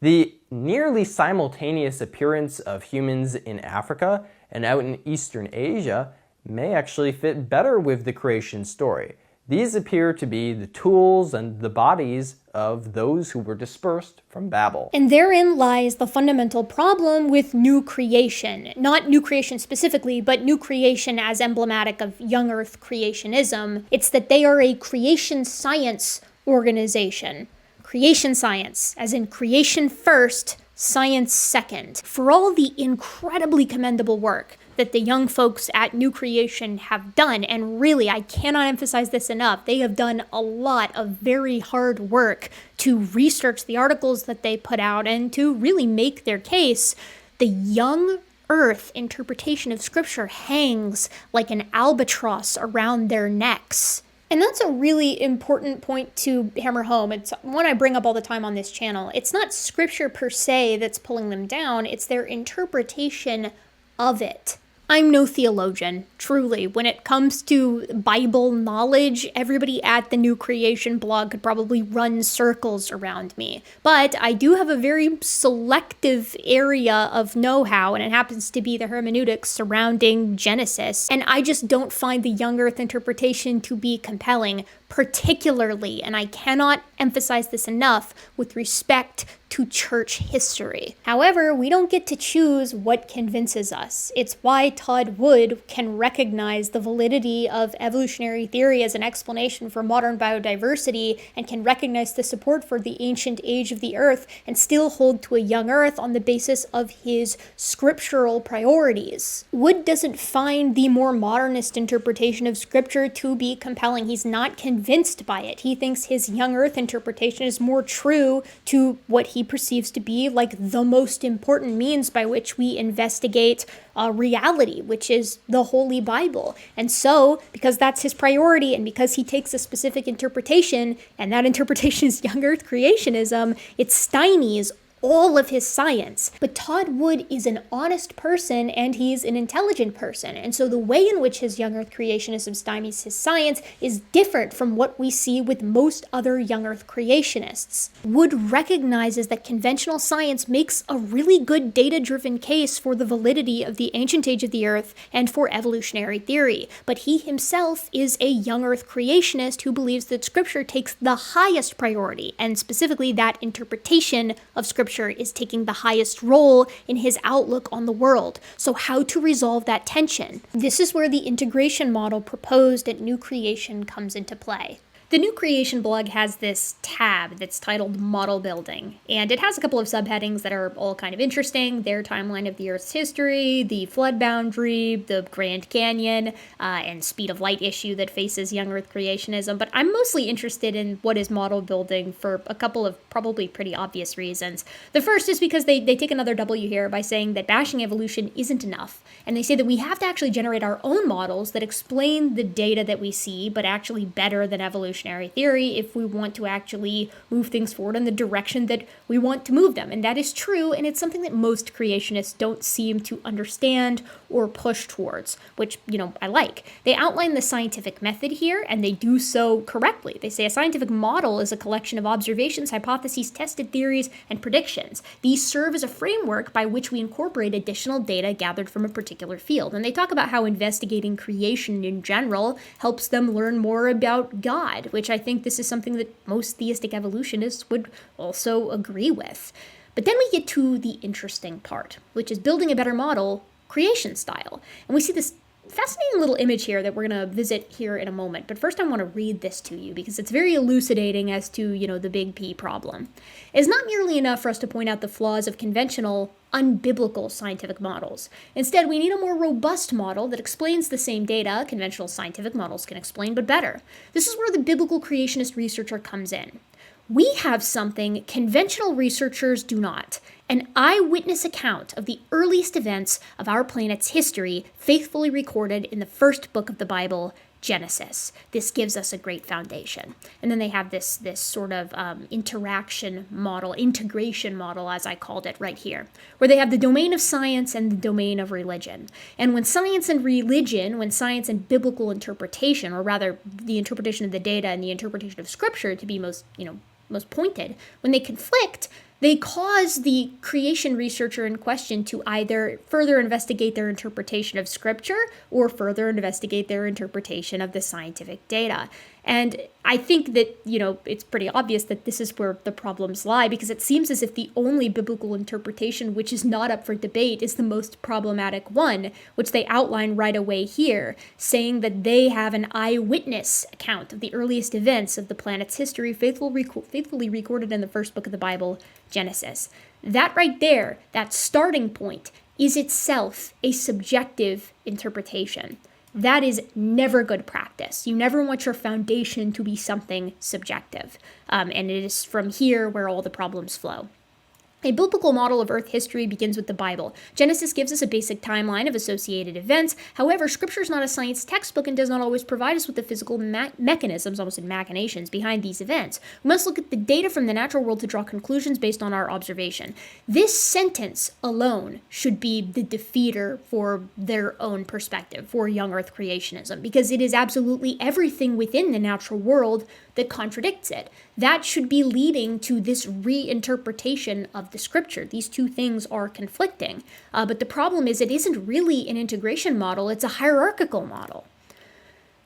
The nearly simultaneous appearance of humans in Africa and out in Eastern Asia may actually fit better with the creation story. These appear to be the tools and the bodies of those who were dispersed from Babel. And therein lies the fundamental problem with new creation. Not new creation specifically, but new creation as emblematic of young earth creationism. It's that they are a creation science organization. Creation science, as in creation first, science second. For all the incredibly commendable work that the young folks at New Creation have done, and really, I cannot emphasize this enough, they have done a lot of very hard work to research the articles that they put out and to really make their case. The young earth interpretation of Scripture hangs like an albatross around their necks. And that's a really important point to hammer home. It's one I bring up all the time on this channel. It's not Scripture per se that's pulling them down, it's their interpretation of it. I'm no theologian, truly. When it comes to Bible knowledge, everybody at the New Creation blog could probably run circles around me. But I do have a very selective area of know-how, and it happens to be the hermeneutics surrounding Genesis. And I just don't find the young earth interpretation to be compelling, particularly, and I cannot emphasize this enough, with respect to church history. However, we don't get to choose what convinces us. It's why Todd Wood can recognize the validity of evolutionary theory as an explanation for modern biodiversity and can recognize the support for the ancient age of the earth and still hold to a young earth on the basis of his scriptural priorities. Wood doesn't find the more modernist interpretation of scripture to be compelling. He's not convinced convinced by it. He thinks his young earth interpretation is more true to what he perceives to be like the most important means by which we investigate reality, which is the Holy Bible. And so, because that's his priority and because he takes a specific interpretation, and that interpretation is young earth creationism, it stymies all of his science. But Todd Wood is an honest person and he's an intelligent person. And so the way in which his young earth creationism stymies his science is different from what we see with most other young earth creationists. Wood recognizes that conventional science makes a really good data-driven case for the validity of the ancient age of the earth and for evolutionary theory. But he himself is a young earth creationist who believes that scripture takes the highest priority, and specifically that interpretation of scripture is taking the highest role in his outlook on the world. So how to resolve that tension? This is where the integration model proposed at New Creation comes into play. The New Creation blog has this tab that's titled Model Building, and it has a couple of subheadings that are all kind of interesting: their timeline of the Earth's history, the flood boundary, the Grand Canyon, and speed of light issue that faces young Earth creationism. But I'm mostly interested in what is model building for a couple of probably pretty obvious reasons. The first is because they take another W here by saying that bashing evolution isn't enough, and they say that we have to actually generate our own models that explain the data that we see, but actually better than evolution theory if we want to actually move things forward in the direction that we want to move them. And that is true, and it's something that most creationists don't seem to understand or push towards, which, I like. They outline the scientific method here, and they do so correctly. They say a scientific model is a collection of observations, hypotheses, tested theories, and predictions. These serve as a framework by which we incorporate additional data gathered from a particular field. And they talk about how investigating creation in general helps them learn more about God, which I think this is something that most theistic evolutionists would also agree with. But then we get to the interesting part, which is building a better model, creation style. And we see this fascinating little image here that we're going to visit here in a moment. But first I want to read this to you because it's very elucidating as to, the big P problem. It's not merely enough for us to point out the flaws of conventional, unbiblical scientific models. Instead, we need a more robust model that explains the same data conventional scientific models can explain, but better. This is where the biblical creationist researcher comes in. We have something conventional researchers do not: an eyewitness account of the earliest events of our planet's history, faithfully recorded in the first book of the Bible, Genesis. This gives us a great foundation. And then they have this sort of integration model, as I called it right here, where they have the domain of science and the domain of religion. And when science and biblical interpretation, or rather the interpretation of the data and the interpretation of scripture to be most pointed, when they conflict, they cause the creation researcher in question to either further investigate their interpretation of scripture or further investigate their interpretation of the scientific data. And I think that, it's pretty obvious that this is where the problems lie, because it seems as if the only biblical interpretation which is not up for debate is the most problematic one, which they outline right away here, saying that they have an eyewitness account of the earliest events of the planet's history, faithfully recorded in the first book of the Bible, Genesis. That right there, that starting point, is itself a subjective interpretation. That is never good practice. You never want your foundation to be something subjective. And it is from here where all the problems flow. A biblical model of Earth history begins with the Bible. Genesis gives us a basic timeline of associated events. However, Scripture is not a science textbook and does not always provide us with the physical mechanisms, almost in machinations, behind these events. We must look at the data from the natural world to draw conclusions based on our observation. This sentence alone should be the defeater for their own perspective, for young Earth creationism, because it is absolutely everything within the natural world that contradicts it. That should be leading to this reinterpretation of the scripture. These two things are conflicting. But the problem is it isn't really an integration model, it's a hierarchical model.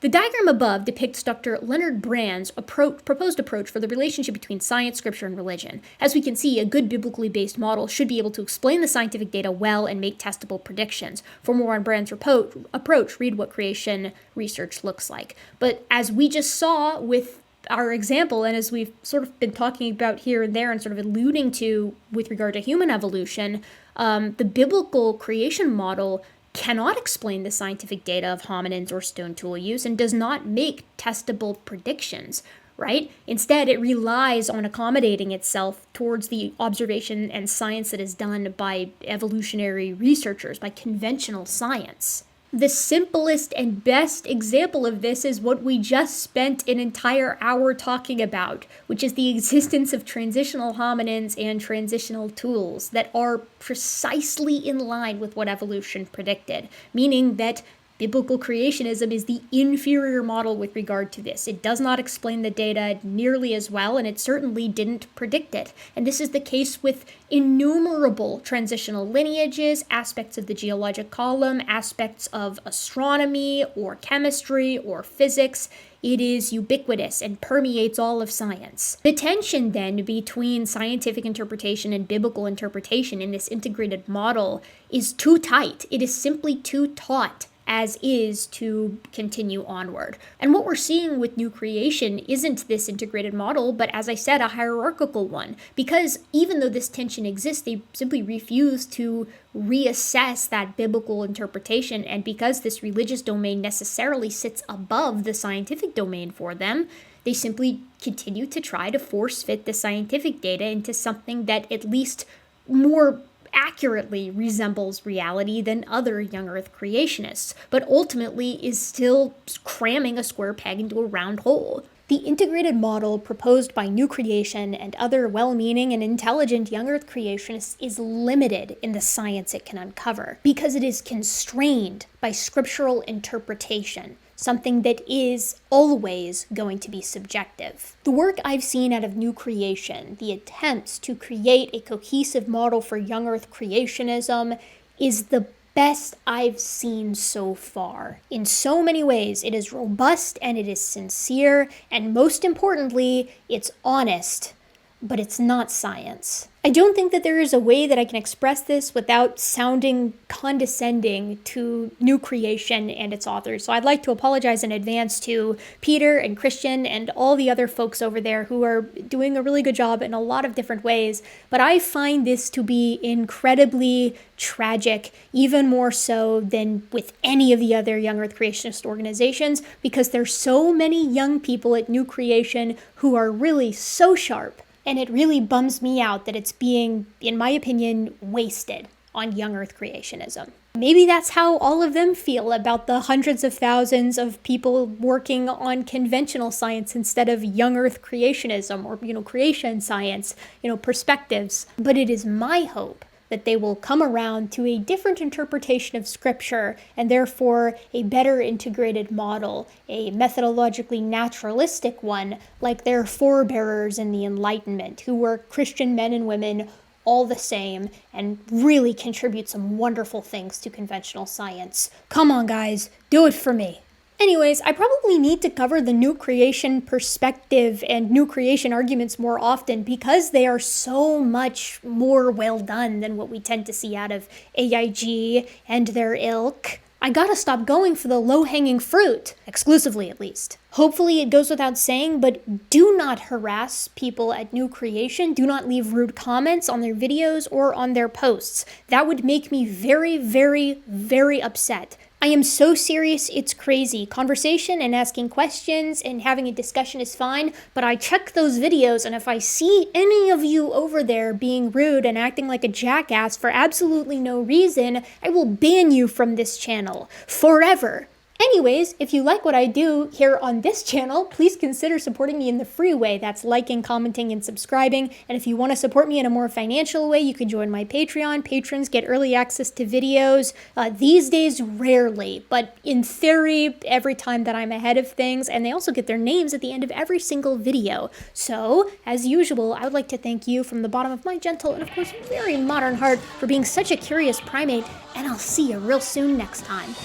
The diagram above depicts Dr. Leonard Brand's proposed approach for the relationship between science, scripture, and religion. As we can see, a good biblically based model should be able to explain the scientific data well and make testable predictions. For more on Brand's approach, read what creation research looks like. But as we just saw with our example, and as we've sort of been talking about here and there and sort of alluding to with regard to human evolution, the biblical creation model cannot explain the scientific data of hominins or stone tool use and does not make testable predictions, right? Instead, it relies on accommodating itself towards the observation and science that is done by evolutionary researchers, by conventional science. The simplest and best example of this is what we just spent an entire hour talking about, which is the existence of transitional hominins and transitional tools that are precisely in line with what evolution predicted, meaning that biblical creationism is the inferior model with regard to this. It does not explain the data nearly as well, and it certainly didn't predict it. And this is the case with innumerable transitional lineages, aspects of the geologic column, aspects of astronomy or chemistry or physics. It is ubiquitous and permeates all of science. The tension then between scientific interpretation and biblical interpretation in this integrated model is too tight. It is simply too taut as is to continue onward. And what we're seeing with new creation isn't this integrated model, but as I said, a hierarchical one. Because even though this tension exists, they simply refuse to reassess that biblical interpretation. And because this religious domain necessarily sits above the scientific domain for them, they simply continue to try to force fit the scientific data into something that at least more accurately resembles reality than other young earth creationists, but ultimately is still cramming a square peg into a round hole. The integrated model proposed by New Creation and other well-meaning and intelligent young earth creationists is limited in the science it can uncover because it is constrained by scriptural interpretation, something that is always going to be subjective. The work I've seen out of New Creation, the attempts to create a cohesive model for young earth creationism, is the best I've seen so far. In so many ways, it is robust and it is sincere, and most importantly, it's honest, but it's not science. I don't think that there is a way that I can express this without sounding condescending to New Creation and its authors. So I'd like to apologize in advance to Peter and Christian and all the other folks over there who are doing a really good job in a lot of different ways. But I find this to be incredibly tragic, even more so than with any of the other young earth creationist organizations, because there's so many young people at New Creation who are really so sharp. And it really bums me out that it's being, in my opinion, wasted on young earth creationism. Maybe that's how all of them feel about the hundreds of thousands of people working on conventional science instead of young earth creationism or, creation science, perspectives. But it is my hope that they will come around to a different interpretation of scripture and therefore a better integrated model, a methodologically naturalistic one like their forebearers in the Enlightenment, who were Christian men and women all the same and really contribute some wonderful things to conventional science. Come on, guys, do it for me. Anyways, I probably need to cover the New Creation perspective and New Creation arguments more often because they are so much more well done than what we tend to see out of AIG and their ilk. I gotta stop going for the low-hanging fruit, exclusively at least. Hopefully it goes without saying, but do not harass people at New Creation. Do not leave rude comments on their videos or on their posts. That would make me very, very, very upset. I am so serious, it's crazy. Conversation and asking questions and having a discussion is fine, but I check those videos, and if I see any of you over there being rude and acting like a jackass for absolutely no reason, I will ban you from this channel forever. Anyways, if you like what I do here on this channel, please consider supporting me in the free way. That's liking, commenting, and subscribing. And if you want to support me in a more financial way, you can join my Patreon. Patrons get early access to videos. These days, rarely, but in theory, every time that I'm ahead of things. And they also get their names at the end of every single video. So, as usual, I would like to thank you from the bottom of my gentle and, of course, very modern heart for being such a curious primate. And I'll see you real soon next time.